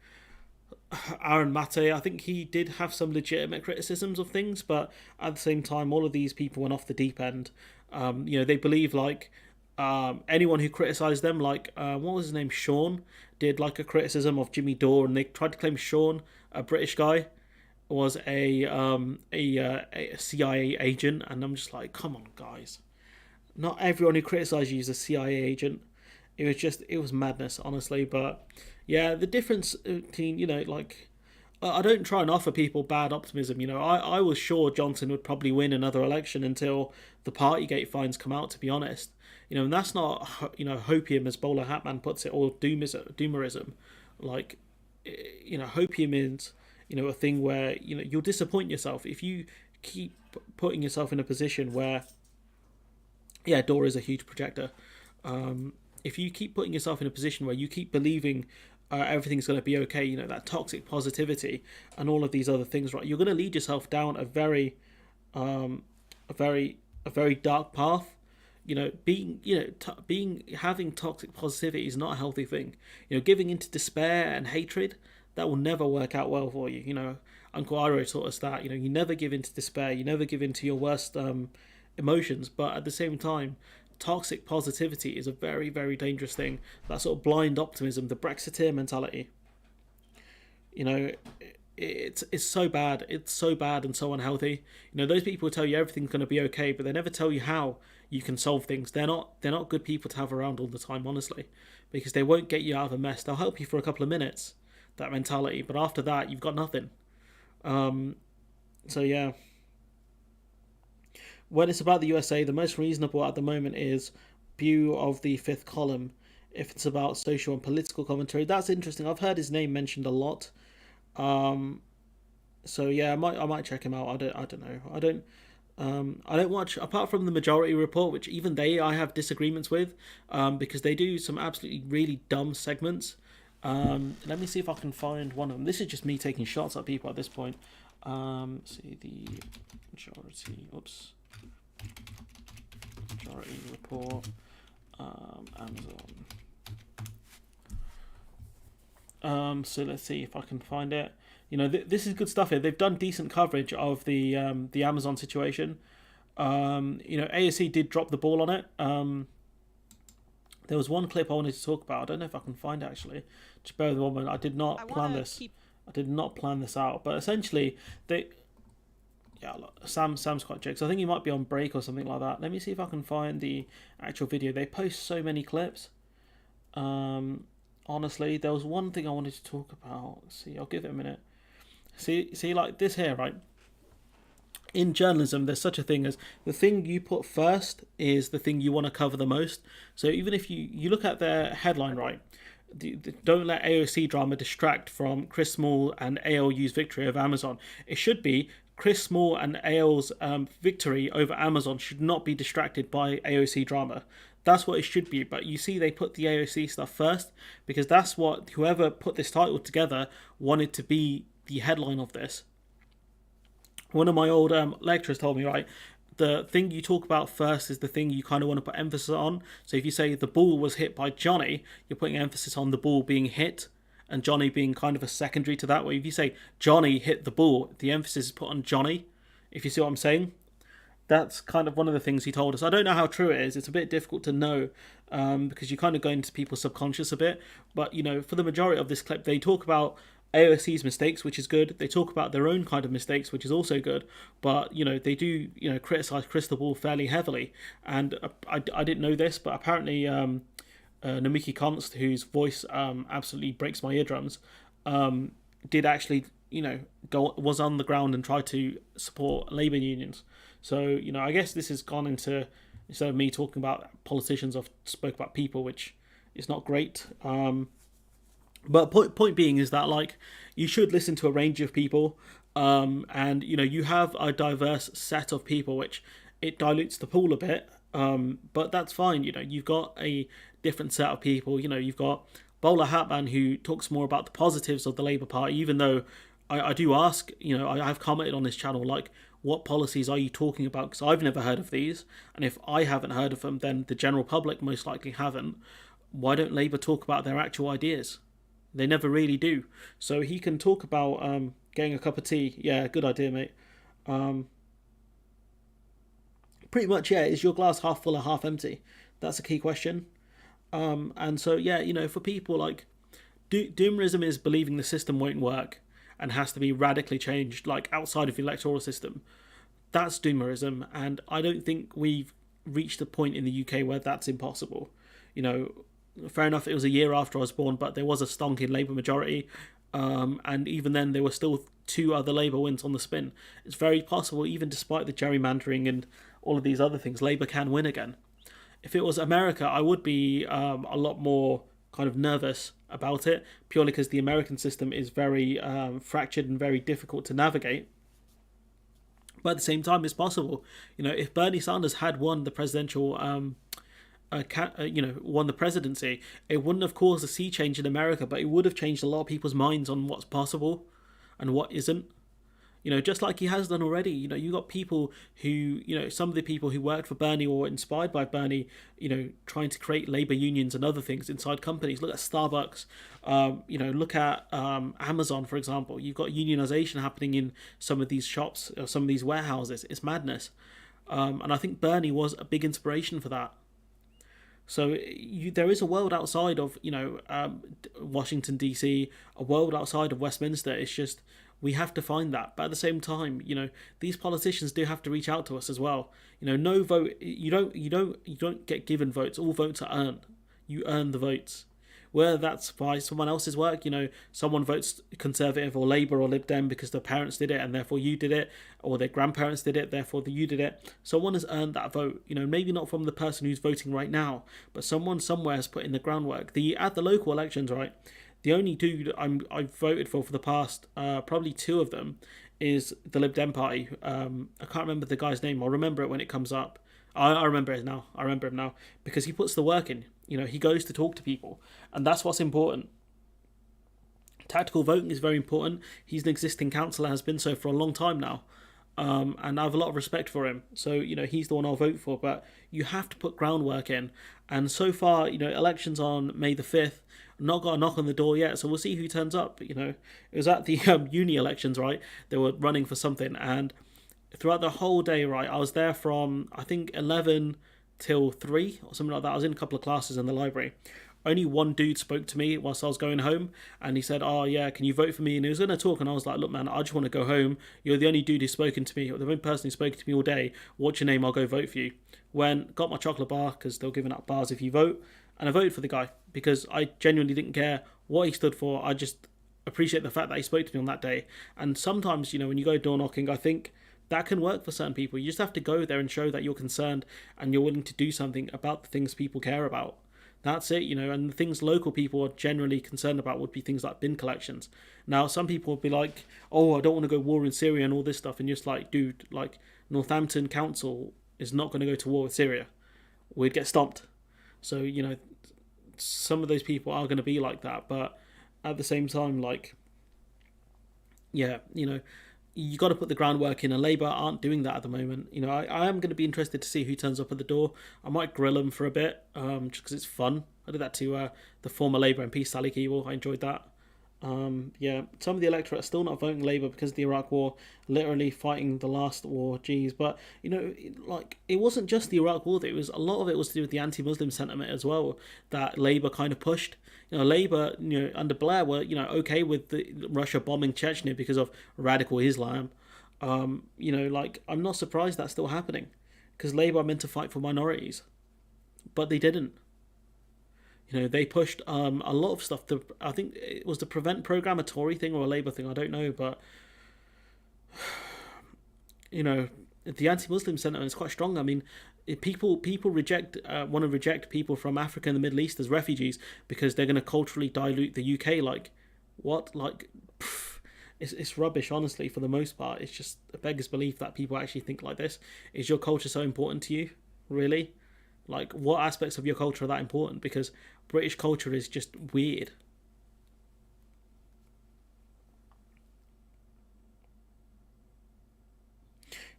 Aaron Mate, I think he did have some legitimate criticisms of things, but at the same time, all of these people went off the deep end. They believe anyone who criticised them, what was his name, Sean, did a criticism of Jimmy Dore, and they tried to claim Sean, a British guy, a CIA agent, and I'm just like, come on, guys. Not everyone who criticised you is a CIA agent. It was madness, honestly. But yeah, the difference between, like, I don't try and offer people bad optimism. I was sure Johnson would probably win another election until the Partygate fines come out, to be honest. And that's not, hopium, as Bowler Hatman puts it, or doomerism. Like, hopium is, a thing where, you'll disappoint yourself if you keep putting yourself in a position where, yeah, Dora is a huge projector. If you keep putting yourself in a position where you keep believing everything's going to be okay, that toxic positivity and all of these other things, right, you're going to lead yourself down a very dark path. Having toxic positivity is not a healthy thing. Giving into despair and hatred, that will never work out well for you. Uncle Iro taught us that. You never give into despair. You never give into your worst emotions. But at the same time, toxic positivity is a very, very dangerous thing. That sort of blind optimism, the Brexiteer mentality. It's so bad. It's so bad and so unhealthy. Those people tell you everything's going to be okay, but they never tell you how you can solve things. They're not good people to have around all the time, honestly, because they won't get you out of a mess. They'll help you for a couple of minutes, that mentality, but after that, you've got nothing. So yeah. When it's about the USA, the most reasonable at the moment is view of the fifth column. If it's about social and political commentary, that's interesting. I've heard his name mentioned a lot. So yeah, I might check him out. I don't know. I don't watch, apart from the Majority Report, which even I have disagreements with, because they do some absolutely really dumb segments. Let me see if I can find one of them. This is just me taking shots at people at this point. See the Majority Report, Amazon. So let's see if I can find it. This is good stuff here. They've done decent coverage of the Amazon situation. ASC did drop the ball on it. There was one clip I wanted to talk about. I don't know if I can find it, actually. Just bear with me one moment. I did not plan this. I did not plan this out. But essentially, Sam's quite jokes. I think he might be on break or something like that. Let me see if I can find the actual video. They post so many clips. Honestly, there was one thing I wanted to talk about. Let's see, I'll give it a minute. See, like this here, right? In journalism, there's such a thing as the thing you put first is the thing you want to cover the most. So even if you look at their headline, right? Don't let AOC drama distract from Chris Small and ALU's victory over Amazon. It should be Chris Small and AL's victory over Amazon should not be distracted by AOC drama. That's what it should be. But you see, they put the AOC stuff first because that's what whoever put this title together wanted to be the headline of this. One of my old lecturers told me, right, the thing you talk about first is the thing you kind of want to put emphasis on. So if you say the ball was hit by Johnny, you're putting emphasis on the ball being hit and Johnny being kind of a secondary to that. Where if you say Johnny hit the ball, the emphasis is put on Johnny, if you see what I'm saying. That's kind of one of the things he told us. I don't know how true it is. It's a bit difficult to know because you kind of go into people's subconscious a bit. But, for the majority of this clip, they talk about AOC's mistakes, which is good. They talk about their own kind of mistakes, which is also good. But, they do, criticise Crystal Ball fairly heavily. And I didn't know this, but apparently Namiki Const, whose voice absolutely breaks my eardrums, did actually, was on the ground and tried to support labour unions. So, I guess this has gone into, instead of me talking about politicians, I've spoke about people, which is not great. But point being is that, like, you should listen to a range of people, and you have a diverse set of people, which it dilutes the pool a bit, but that's fine. You've got a different set of people. You've got Bowler Hatman, who talks more about the positives of the Labour Party, even though I do ask, I've commented on this channel, like, what policies are you talking about? Because I've never heard of these, and if I haven't heard of them, then the general public most likely haven't. Why don't Labour talk about their actual ideas? They never really do. So he can talk about getting a cup of tea. Yeah, good idea, mate. Pretty much, yeah, is your glass half full or half empty? That's a key question. And so, yeah, for people, like, doomerism is believing the system won't work. and has to be radically changed, like outside of the electoral system. That's doomerism, and I don't think we've reached a point in the UK where that's impossible. You know, fair enough, it was a year after I was born, but there was a stonking Labour majority, and even then there were still 2 other Labour wins on the spin. It's very possible, even despite the gerrymandering and all of these other things, Labour can win again. If it was America, I would be a lot more kind of nervous about it, purely because the American system is very fractured and very difficult to navigate. But at the same time, it's possible. You know, if Bernie Sanders had won the presidential, won the presidency, it wouldn't have caused a sea change in America, but it would have changed a lot of people's minds on what's possible and what isn't. You know, just like he has done already. You know, you got people who, you know, some of the people who worked for Bernie or inspired by Bernie, you know, trying to create labour unions and other things inside companies. Look at Starbucks. Look at Amazon, for example. You've got unionisation happening in some of these shops or some of these warehouses. It's madness. And I think Bernie was a big inspiration for that. So there is a world outside of, Washington, D.C., a world outside of Westminster. It's just we have to find that. But at the same time, you know, these politicians do have to reach out to us as well. You know, no vote, you don't get given votes. All votes are earned. You earn the votes. Whether that's by someone else's work, you know, someone votes Conservative or Labour or Lib Dem because their parents did it and therefore you did it, or their grandparents did it, therefore you did it. Someone has earned that vote, you know, maybe not from the person who's voting right now, but someone somewhere has put in the groundwork. At the local elections, right, the only dude I've voted for the past, probably 2 of them, is the Lib Dem party. I can't remember the guy's name. I'll remember it when it comes up. I remember it now. I remember him now because he puts the work in. You know, he goes to talk to people, and that's what's important. Tactical voting is very important. He's an existing councillor, has been so for a long time now, and I have a lot of respect for him. So, you know, he's the one I'll vote for, but you have to put groundwork in. And so far, you know, elections on May the 5th, not got a knock on the door yet, so we'll see who turns up. You know, it was at the uni elections, right? They were running for something, and throughout the whole day, right, I was there from, I think, 11 till 3 or something like that. I was in a couple of classes in the library. Only one dude spoke to me whilst I was going home, and he said, "Oh yeah, can you vote for me?" And he was going to talk, and I was like, "Look, man, I just want to go home. You're the only dude who's spoken to me, or the only person who's spoken to me all day. What's your name? I'll go vote for you." Got my chocolate bar, because they're giving out bars if you vote, and I voted for the guy because I genuinely didn't care what he stood for. I just appreciate the fact that he spoke to me on that day. And sometimes, you know, when you go door knocking, I think that can work for certain people. You just have to go there and show that you're concerned and you're willing to do something about the things people care about. That's it, you know, and the things local people are generally concerned about would be things like bin collections. Now, some people would be like, "Oh, I don't want to go war in Syria and all this stuff," and you're just like, dude, like, Northampton Council is not going to go to war with Syria. We'd get stomped. So, you know, some of those people are going to be like that, but at the same time, like, yeah, you know, you got to put the groundwork in, and Labour aren't doing that at the moment. You know, I am going to be interested to see who turns up at the door. I might grill them for a bit, just because it's fun. I did that to the former Labour MP, Sally Keeble. I enjoyed that. Yeah, some of the electorate are still not voting Labour because of the Iraq War, literally fighting the last war, geez. But, you know, like, it wasn't just the Iraq War, a lot of it was to do with the anti-Muslim sentiment as well, that Labour kind of pushed. You know, Labour, you know, under Blair were, you know, okay with the Russia bombing Chechnya because of radical Islam. You know, like, I'm not surprised that's still happening, because Labour are meant to fight for minorities, but they didn't. You know, they pushed a lot of stuff. I think it was the Prevent programme, a Tory thing or a Labour thing, I don't know, but, you know, the anti-Muslim sentiment is quite strong. I mean, people want to reject people from Africa and the Middle East as refugees because they're going to culturally dilute the UK. Like, what? Like, it's rubbish, honestly, for the most part. It's just a beggar's belief that people actually think like this. Is your culture so important to you? Really? Like, what aspects of your culture are that important? Because British culture is just weird.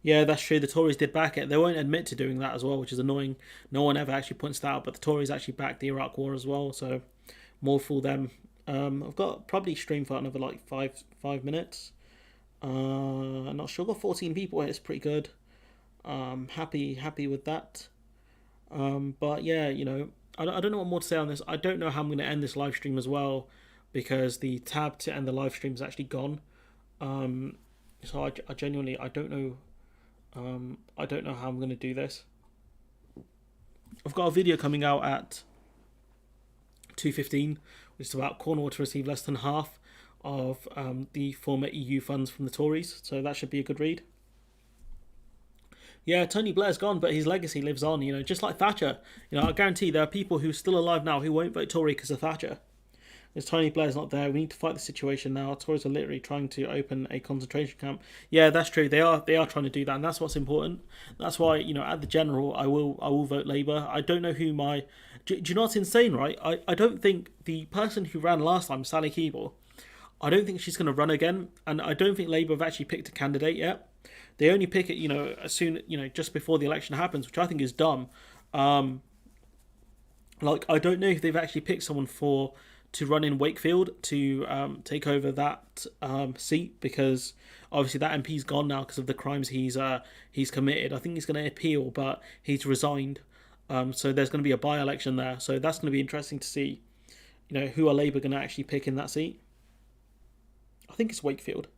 Yeah, that's true. The Tories did back it. They won't admit to doing that as well, which is annoying. No one ever actually points that out, but the Tories actually backed the Iraq War as well, so more fool them. I've got probably stream for another like five minutes. I'm not sure. I've got 14 people here. It's pretty good. Happy with that. But yeah, you know, I don't know what more to say on this. I don't know how I'm going to end this live stream as well, because the tab to end the live stream is actually gone. So I genuinely I don't know. I don't know how I'm going to do this. I've got a video coming out at 2:15, which is about Cornwall to receive less than half of the former EU funds from the Tories. So that should be a good read. Yeah, Tony Blair's gone, but his legacy lives on, you know, just like Thatcher. You know, I guarantee there are people who are still alive now who won't vote Tory because of Thatcher. Because Tony Blair's not there, we need to fight the situation now. Tories are literally trying to open a concentration camp. Yeah, that's true. They are trying to do that, and that's what's important. That's why, you know, at the general, I will vote Labour. I don't know who my... Do you know what's insane, right? I don't think the person who ran last time, Sally Keeble, I don't think she's going to run again, and I don't think Labour have actually picked a candidate yet. They only pick it, you know, as soon, you know, just before the election happens, which I think is dumb. Like, I don't know if they've actually picked someone to run in Wakefield to take over that seat, because obviously that MP's gone now because of the crimes he's committed. I think he's going to appeal, but he's resigned. So there's going to be a by-election there. So that's going to be interesting to see, you know, who are Labour going to actually pick in that seat. I think it's Wakefield.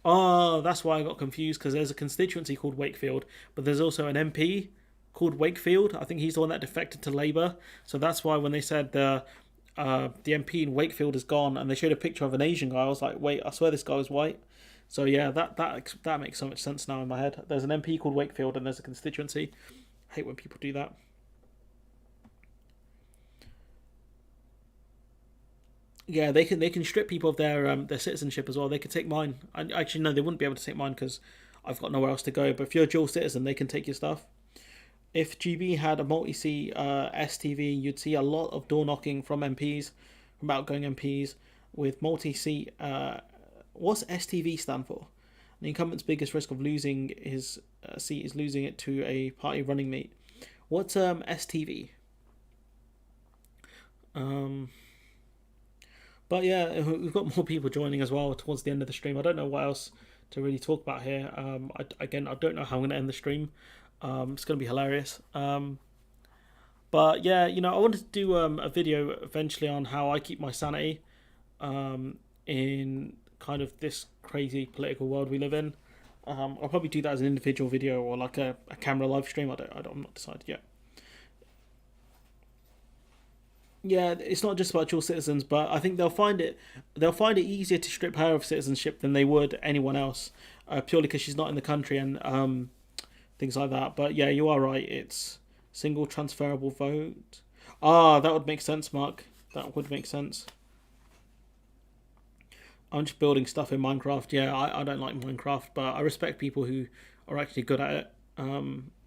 Oh, that's why I got confused, because there's a constituency called Wakefield, but there's also an MP called Wakefield. I think he's the one that defected to Labour. So that's why when they said the MP in Wakefield is gone, and they showed a picture of an Asian guy, I was like, wait, I swear this guy was white. So yeah, that makes so much sense now in my head. There's an MP called Wakefield, and there's a constituency. I hate when people do that. Yeah, they can strip people of their citizenship as well. They could take mine. Actually, no, they wouldn't be able to take mine because I've got nowhere else to go. But if you're a dual citizen, they can take your stuff. If GB had a multi-seat STV, you'd see a lot of door knocking from MPs, from outgoing MPs, with multi-seat. What's STV stand for? The incumbent's biggest risk of losing his seat is losing it to a party running mate. What's STV? But yeah, we've got more people joining as well towards the end of the stream. I don't know what else to really talk about here. I don't know how I'm going to end the stream. It's going to be hilarious. But yeah, you know, I wanted to do a video eventually on how I keep my sanity in kind of this crazy political world we live in. I'll probably do that as an individual video or like a camera live stream. I'm not decided yet. Yeah, it's not just about dual citizens, but I think they'll find it easier to strip her of citizenship than they would anyone else, purely because she's not in the country and things like that. But yeah, you are right. It's single transferable vote. Ah, that would make sense, Mark. That would make sense. I'm just building stuff in Minecraft. Yeah, I don't like Minecraft, but I respect people who are actually good at it.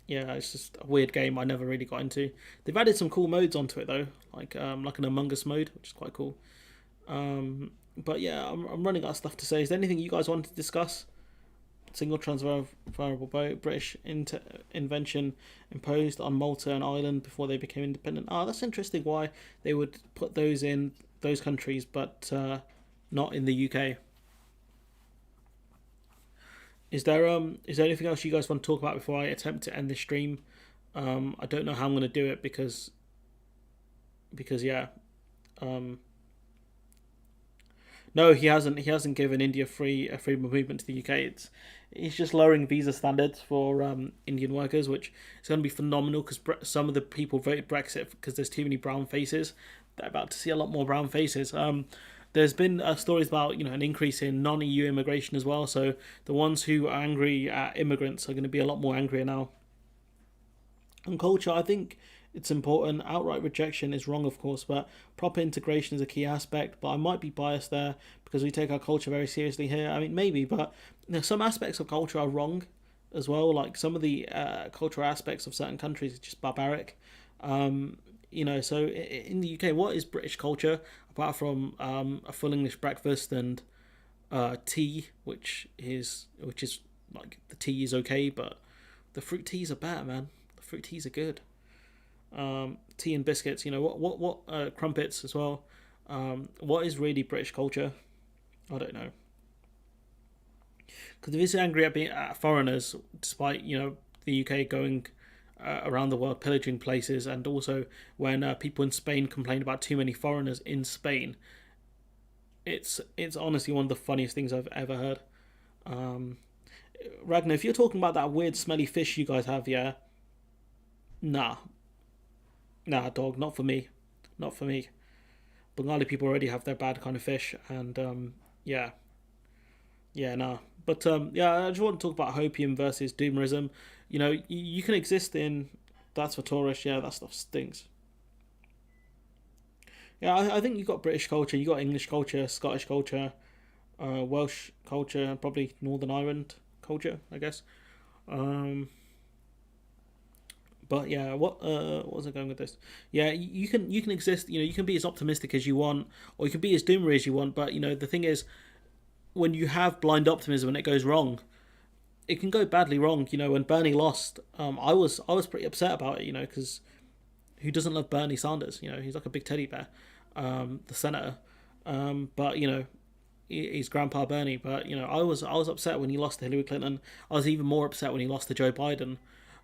Yeah, it's just a weird game I never really got into. They've added some cool modes onto it though, like an Among Us mode, which is quite cool. But yeah, I'm running out of stuff to say. Is there anything you guys want to discuss? Single transferable vote, British invention imposed on Malta and Ireland before they became independent. Ah, that's interesting. Why they would put those in those countries, but not in the UK. Is there anything else you guys want to talk about before I attempt to end the stream? I don't know how I'm going to do it because yeah. No, he hasn't given India free movement to the UK. He's just lowering visa standards for Indian workers, which is going to be phenomenal because some of the people voted Brexit because there's too many brown faces. They're about to see a lot more brown faces. There's been stories about, you know, an increase in non-EU immigration as well. So the ones who are angry at immigrants are going to be a lot more angrier now. And culture, I think it's important. Outright rejection is wrong, of course, but proper integration is a key aspect. But I might be biased there because we take our culture very seriously here. I mean, maybe, but you know, some aspects of culture are wrong as well. Like some of the cultural aspects of certain countries are just barbaric. You know, so in the UK, what is British culture apart from a full English breakfast and tea, which is like the tea is okay, but the fruit teas are better, man. The fruit teas are good. Tea and biscuits, you know, what crumpets as well. What is really British culture? I don't know. Because if it's angry at foreigners, despite, you know, the UK going around the world pillaging places, and also when people in Spain complained about too many foreigners in Spain, it's honestly one of the funniest things I've ever heard. Ragnar, if you're talking about that weird smelly fish you guys have, yeah, nah, dog, not for me, not for me. Bengali people already have their bad kind of fish, and yeah, nah. But yeah, I just want to talk about hopium versus doomerism. You know, you can exist in, that's for tourists. Yeah, that stuff stinks. Yeah, I think you got British culture, you got English culture, Scottish culture, Welsh culture, and probably Northern Ireland culture, I guess. But yeah, what was I going with this? Yeah, you can exist. You know, you can be as optimistic as you want, or you can be as doomery as you want. But you know, the thing is, when you have blind optimism and it goes wrong, it can go badly wrong. You know, when Bernie lost, I was pretty upset about it. You know, because who doesn't love Bernie Sanders? You know, he's like a big teddy bear, the senator. But you know, he's Grandpa Bernie. But you know, I was upset when he lost to Hillary Clinton. I was even more upset when he lost to Joe Biden.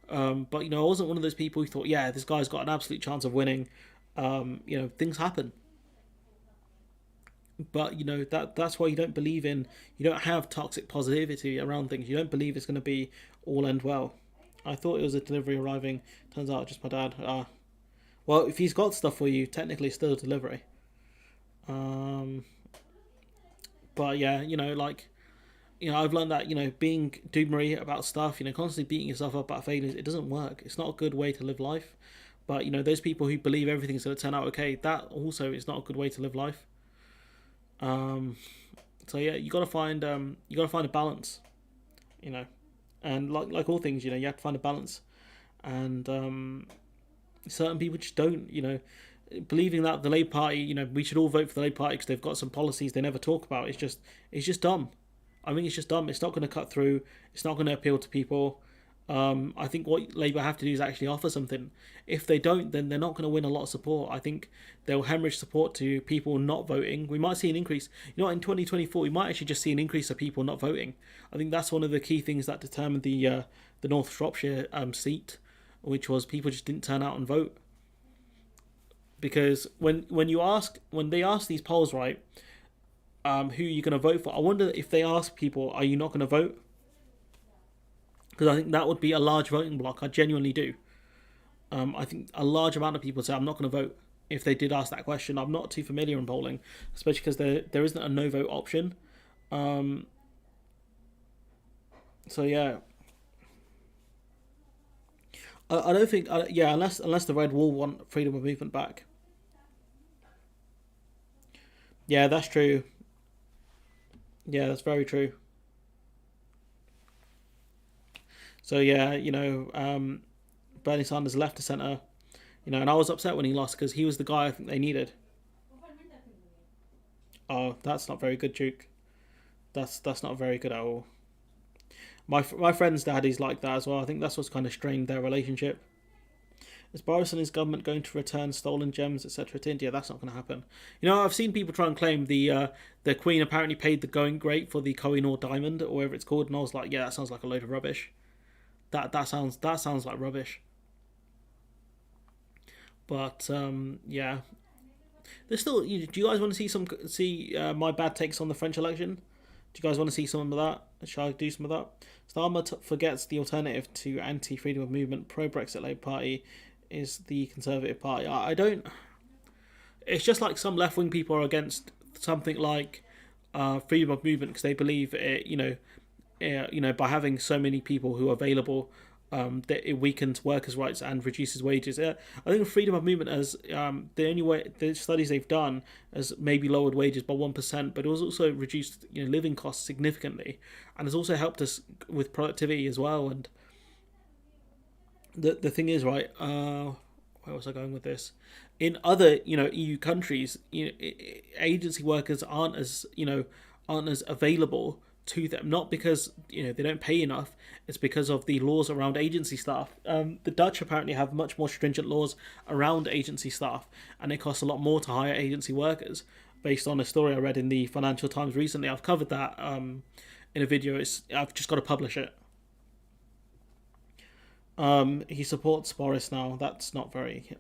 But you know, I wasn't one of those people who thought, yeah, this guy's got an absolute chance of winning. You know, things happen. But you know, that's why you don't have toxic positivity around things. You don't believe it's going to be all end well. I thought it was a delivery arriving. Turns out just my dad. Well, if he's got stuff for you, technically it's still a delivery. But yeah, you know, like, you know, I've learned that, you know, being doomery about stuff, you know, constantly beating yourself up about failures, it doesn't work. It's not a good way to live life. But you know, those people who believe everything's going to turn out okay, that also is not a good way to live life. So yeah, you gotta find a balance, you know, and like all things, you know, you have to find a balance, and certain people just don't, you know, believing that the Labour Party, you know, we should all vote for the Labour Party because they've got some policies they never talk about. It's just dumb. I think it's just dumb. It's not going to cut through. It's not going to appeal to people. I think what Labour have to do is actually offer something. If they don't, then they're not going to win a lot of support. I think they'll hemorrhage support to people not voting. We might see an increase. You know, in 2024, we might actually just see an increase of people not voting. I think that's one of the key things that determined the North Shropshire seat, which was people just didn't turn out and vote. Because when they ask these polls, right, who you're going to vote for, I wonder if they ask people, are you not going to vote? Because I think that would be a large voting block. I genuinely do. I think a large amount of people say, I'm not going to vote, if they did ask that question. I'm not too familiar in polling, especially because there isn't a no vote option. So yeah. I don't think, unless the Red Wall want freedom of movement back. Yeah, that's true. Yeah, that's very true. So yeah, you know, Bernie Sanders left the centre, you know, and I was upset when he lost because he was the guy I think they needed. Oh, that's not very good, Duke. That's not very good at all. My friend's dad is like that as well. I think that's what's kind of strained their relationship. Is Boris and his government going to return stolen gems, etc. to India? That's not going to happen. You know, I've seen people try and claim the Queen apparently paid the going rate for the Kohinoor diamond or whatever it's called, and I was like, yeah, that sounds like a load of rubbish. That sounds like rubbish. But yeah, there's still. Do you guys want to see my bad takes on the French election? Do you guys want to see some of that? Shall I do some of that? Starmer forgets the alternative to anti-freedom of movement pro-Brexit Labour Party is the Conservative Party. I don't. It's just like some left-wing people are against something like freedom of movement because they believe it. You know, by having so many people who are available, that it weakens workers' rights and reduces wages. I think freedom of movement as the only way the studies they've done has maybe lowered wages by 1%, but it was also reduced living costs significantly, and has also helped us with productivity as well. And the thing is, right, where was I going with this? In other EU countries, agency workers aren't as available to them, not because they don't pay enough. It's because of the laws around agency staff. The Dutch apparently have much more stringent laws around agency staff, and it costs a lot more to hire agency workers. Based on a story I read in the Financial Times recently, I've covered that in a video. I've just got to publish it. He supports Boris now. That's not very.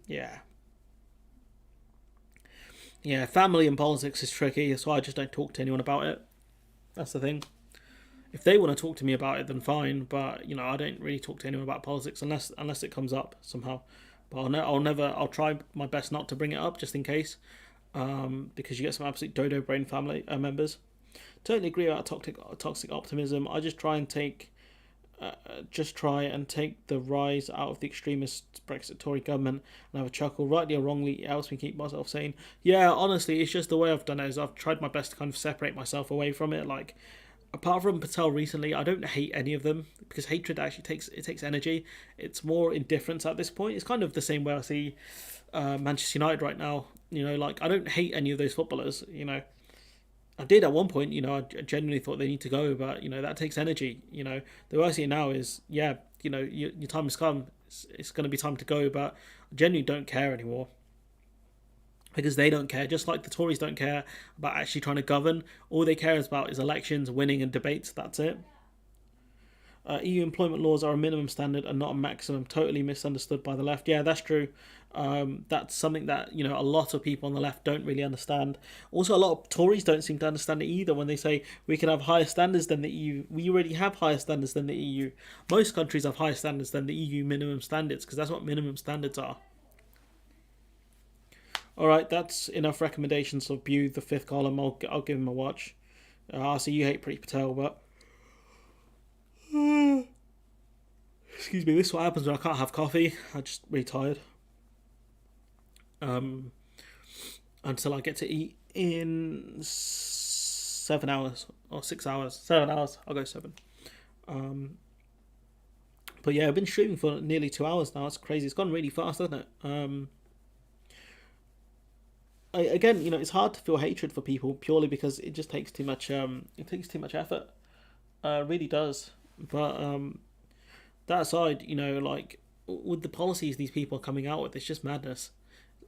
Yeah. Yeah, family and politics is tricky, so I just don't talk to anyone about it. That's the thing. If they want to talk to me about it, then fine. But I don't really talk to anyone about politics unless it comes up somehow. But I'll try my best not to bring it up just in case, because you get some absolute dodo brain family members. Totally agree about toxic optimism. I just try and take the rise out of the extremist Brexit Tory government and have a chuckle. Rightly or wrongly, it helps me keep myself sane. Yeah, honestly, it's just the way I've done it is I've tried my best to kind of separate myself away from it. Like, apart from Patel recently, I don't hate any of them, because hatred actually takes energy. It's more indifference at this point. It's kind of the same way I see Manchester United right now. Like, I don't hate any of those footballers. I did at one point, I genuinely thought they need to go, but, that takes energy. The way I see it now is, your time has come. It's going to be time to go, but I genuinely don't care anymore. Because they don't care, just like the Tories don't care about actually trying to govern. All they care about is elections, winning and debates, that's it. EU employment laws are a minimum standard and not a maximum, totally misunderstood by the left. Yeah, that's true. That's something that a lot of people on the left don't really understand. Also, a lot of Tories don't seem to understand it either when they say we can have higher standards than the EU. We already have higher standards than the EU. Most countries have higher standards than the EU minimum standards, because that's what minimum standards are. Alright, that's enough recommendations of Bew, the fifth column. I'll give him a watch. I see you hate Pretty Patel, but excuse me, this is what happens when I can't have coffee. I'm just really tired. Until I get to eat in 7 hours or 6 hours. 7 hours. I'll go 7. But yeah, I've been streaming for nearly 2 hours now. It's crazy. It's gone really fast, hasn't it? Again, it's hard to feel hatred for people purely because it just takes too much. It takes too much effort. It really does. But that aside, like with the policies these people are coming out with, it's just madness,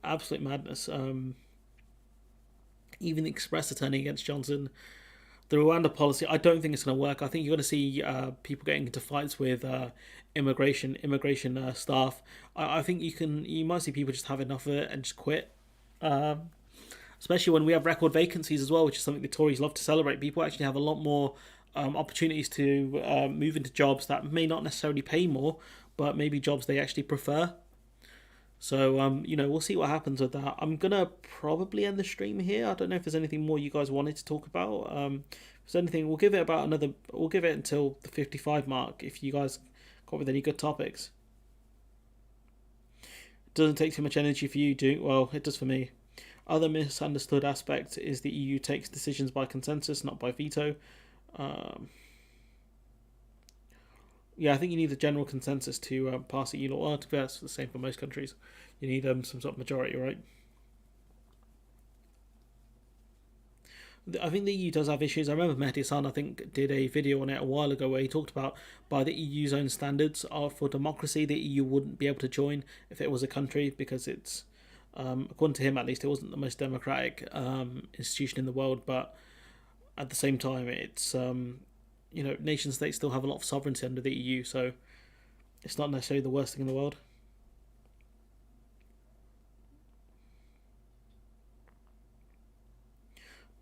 absolute madness. Even the Express are turning against Johnson. The Rwanda policy, I don't think it's going to work. I think you're going to see people getting into fights with immigration staff. I think you might see people just have enough of it and just quit. Especially when we have record vacancies as well, which is something the Tories love to celebrate. People actually have a lot more opportunities to move into jobs that may not necessarily pay more, but maybe jobs they actually prefer. So, we'll see what happens with that. I'm going to probably end the stream here. I don't know if there's anything more you guys wanted to talk about. If there's anything, we'll give it until the 55 mark if you guys got with any good topics. It doesn't take too much energy for you, do? Well, it does for me. Other misunderstood aspect is the EU takes decisions by consensus, not by veto. Yeah, I think you need a general consensus to pass EU law. Well, to be honest, it's the same for most countries. You need some sort of majority, right? I think the EU does have issues. I remember Mehdi Hassan, I think, did a video on it a while ago where he talked about by the EU's own standards for democracy, the EU wouldn't be able to join if it was a country because it's, according to him at least, it wasn't the most democratic institution in the world, but at the same time, it's, nation states still have a lot of sovereignty under the EU, so it's not necessarily the worst thing in the world.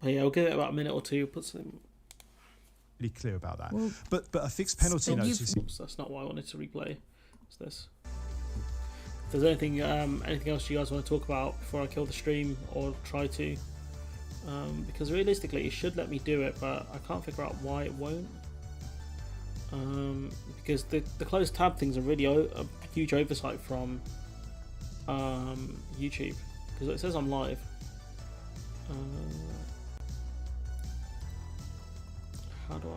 But yeah, I'll give it about a minute or two. Put some really clear about that. Well, but a fixed penalty notice. That's not what I wanted to replay. What's this? If there's anything else you guys want to talk about before I kill the stream or try to, because realistically it should let me do it, but I can't figure out why it won't. Because the closed tab things are really a huge oversight from YouTube, because it says I'm live. How do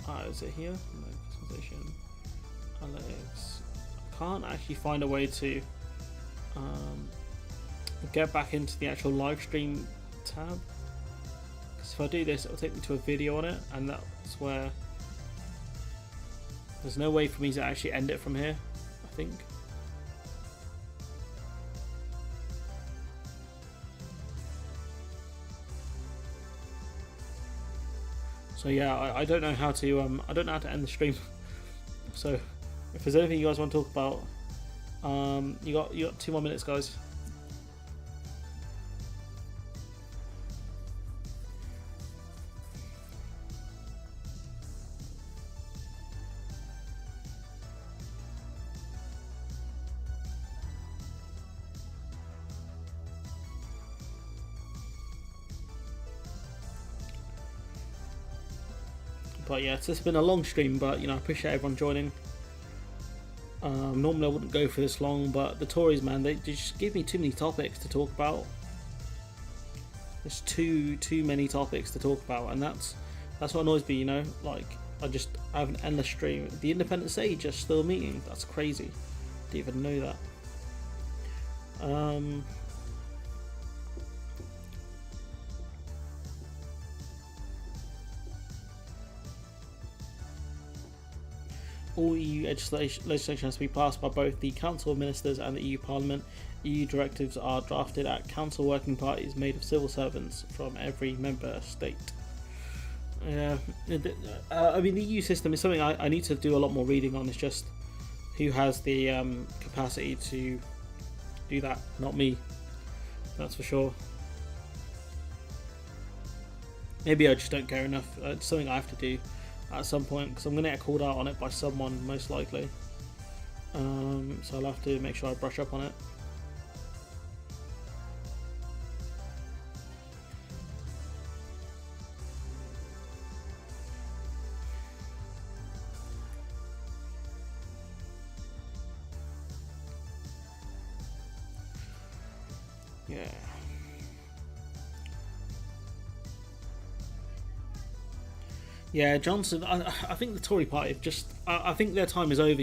I? Is it here? No, customization, analytics. I can't actually find a way to get back into the actual live stream tab. Because if I do this, it'll take me to a video on it, and that's where there's no way for me to actually end it from here, I think. So yeah, I don't know how to end the stream. So if there's anything you guys want to talk about, you got 2 more minutes, guys. But yeah, it's just been a long stream, but I appreciate everyone joining. Normally I wouldn't go for this long, but the Tories, man, they just give me too many topics to talk about. There's too many topics to talk about, and that's what annoys me. Like I have an endless stream. The Independent Sage are still meeting. That's crazy. Didn't even know that. All EU legislation has to be passed by both the Council of Ministers and the EU Parliament. EU directives are drafted at council working parties made of civil servants from every member state. Yeah, I mean the EU system is something I need to do a lot more reading on. It's just who has the capacity to do that? Not me, that's for sure. Maybe I just don't care enough. It's something I have to do at some point, because I'm going to get called out on it by someone, most likely. So I'll have to make sure I brush up on it. Yeah. Yeah, Johnson. I think the Tory party have just. I think their time is over.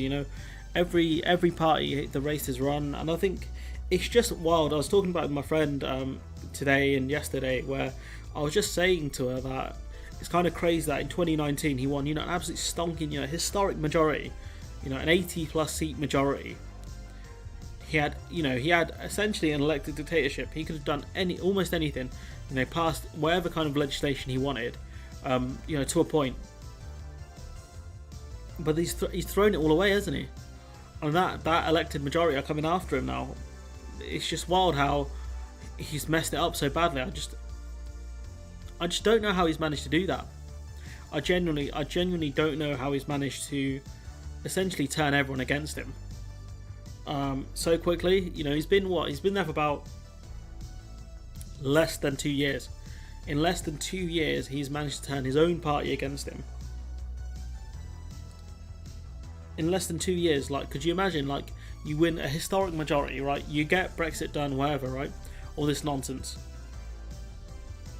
Every party the race is run, and I think it's just wild. I was talking about it with my friend today and yesterday, where I was just saying to her that it's kind of crazy that in 2019 he won, an absolute stonking, historic majority, an 80+ seat majority. He had essentially an elected dictatorship. He could have done almost anything, passed whatever kind of legislation he wanted. To a point, but he's thrown it all away, hasn't he? And that elected majority are coming after him now. It's just wild how he's messed it up so badly. I just don't know how he's managed to do that. I genuinely don't know how he's managed to essentially turn everyone against him so quickly. He's been there for about less than 2 years. In less than 2 years, he's managed to turn his own party against him. In less than 2 years, could you imagine, you win a historic majority, right? You get Brexit done, whatever, right? All this nonsense.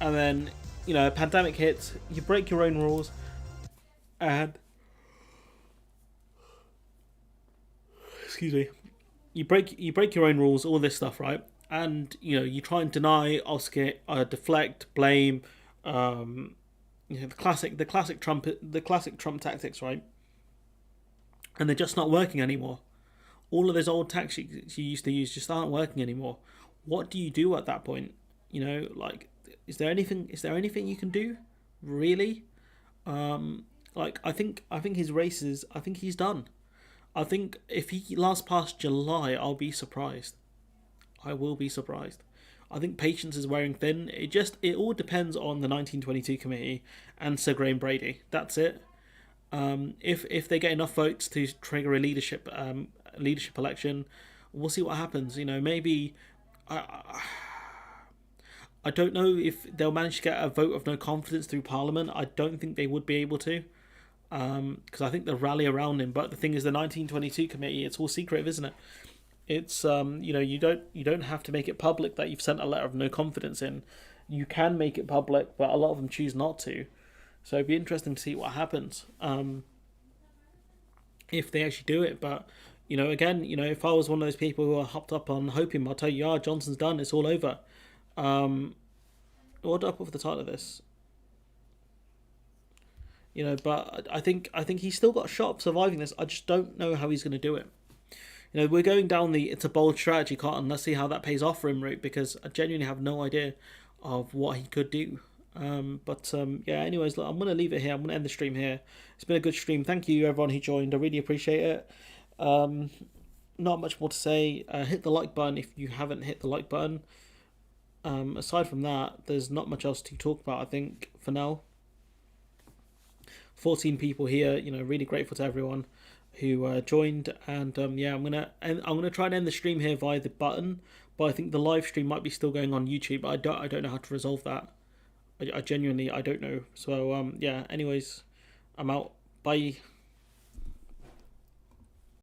And then, a pandemic hits, you break your own rules, and... Excuse me. You break your own rules, all this stuff, right? And you try and deny, oscillate, deflect, blame, the classic Trump tactics, right? And they're just not working anymore. All of those old tactics you used to use just aren't working anymore. What do you do at that point? Is there anything you can do, really? I think his races. I think he's done. I think if he lasts past July, I'll be surprised. I will be surprised. I think patience is wearing thin. It all depends on the 1922 committee and Sir Graham Brady. That's it. If they get enough votes to trigger a leadership election, we'll see what happens. Maybe I don't know if they'll manage to get a vote of no confidence through Parliament. I don't think they would be able to, because I think they'll rally around him. But the thing is, the 1922 committee, it's all secretive, isn't it? It's you don't have to make it public that you've sent a letter of no confidence in. You can make it public, but a lot of them choose not to. So it'd be interesting to see what happens if they actually do it. But again, if I was one of those people who are hopped up on hopeium, I'll tell you, Johnson's done. It's all over. What do I put for the title of this? But I think he's still got a shot of surviving this. I just don't know how he's going to do it. We're going down it's a bold strategy, Cotton. Let's see how that pays off for him route, because I genuinely have no idea of what he could do. Yeah, anyways, look, I'm going to leave it here. I'm going to end the stream here. It's been a good stream. Thank you, everyone who joined. I really appreciate it. Not much more to say. Hit the like button if you haven't hit the like button. Aside from that, there's not much else to talk about, I think, for now. 14 people here. Really grateful to everyone who joined, and yeah, I'm gonna try and end the stream here via the button, but I think the live stream might be still going on YouTube. But I don't know how to resolve that. I genuinely don't know. So yeah, anyways, I'm out. Bye.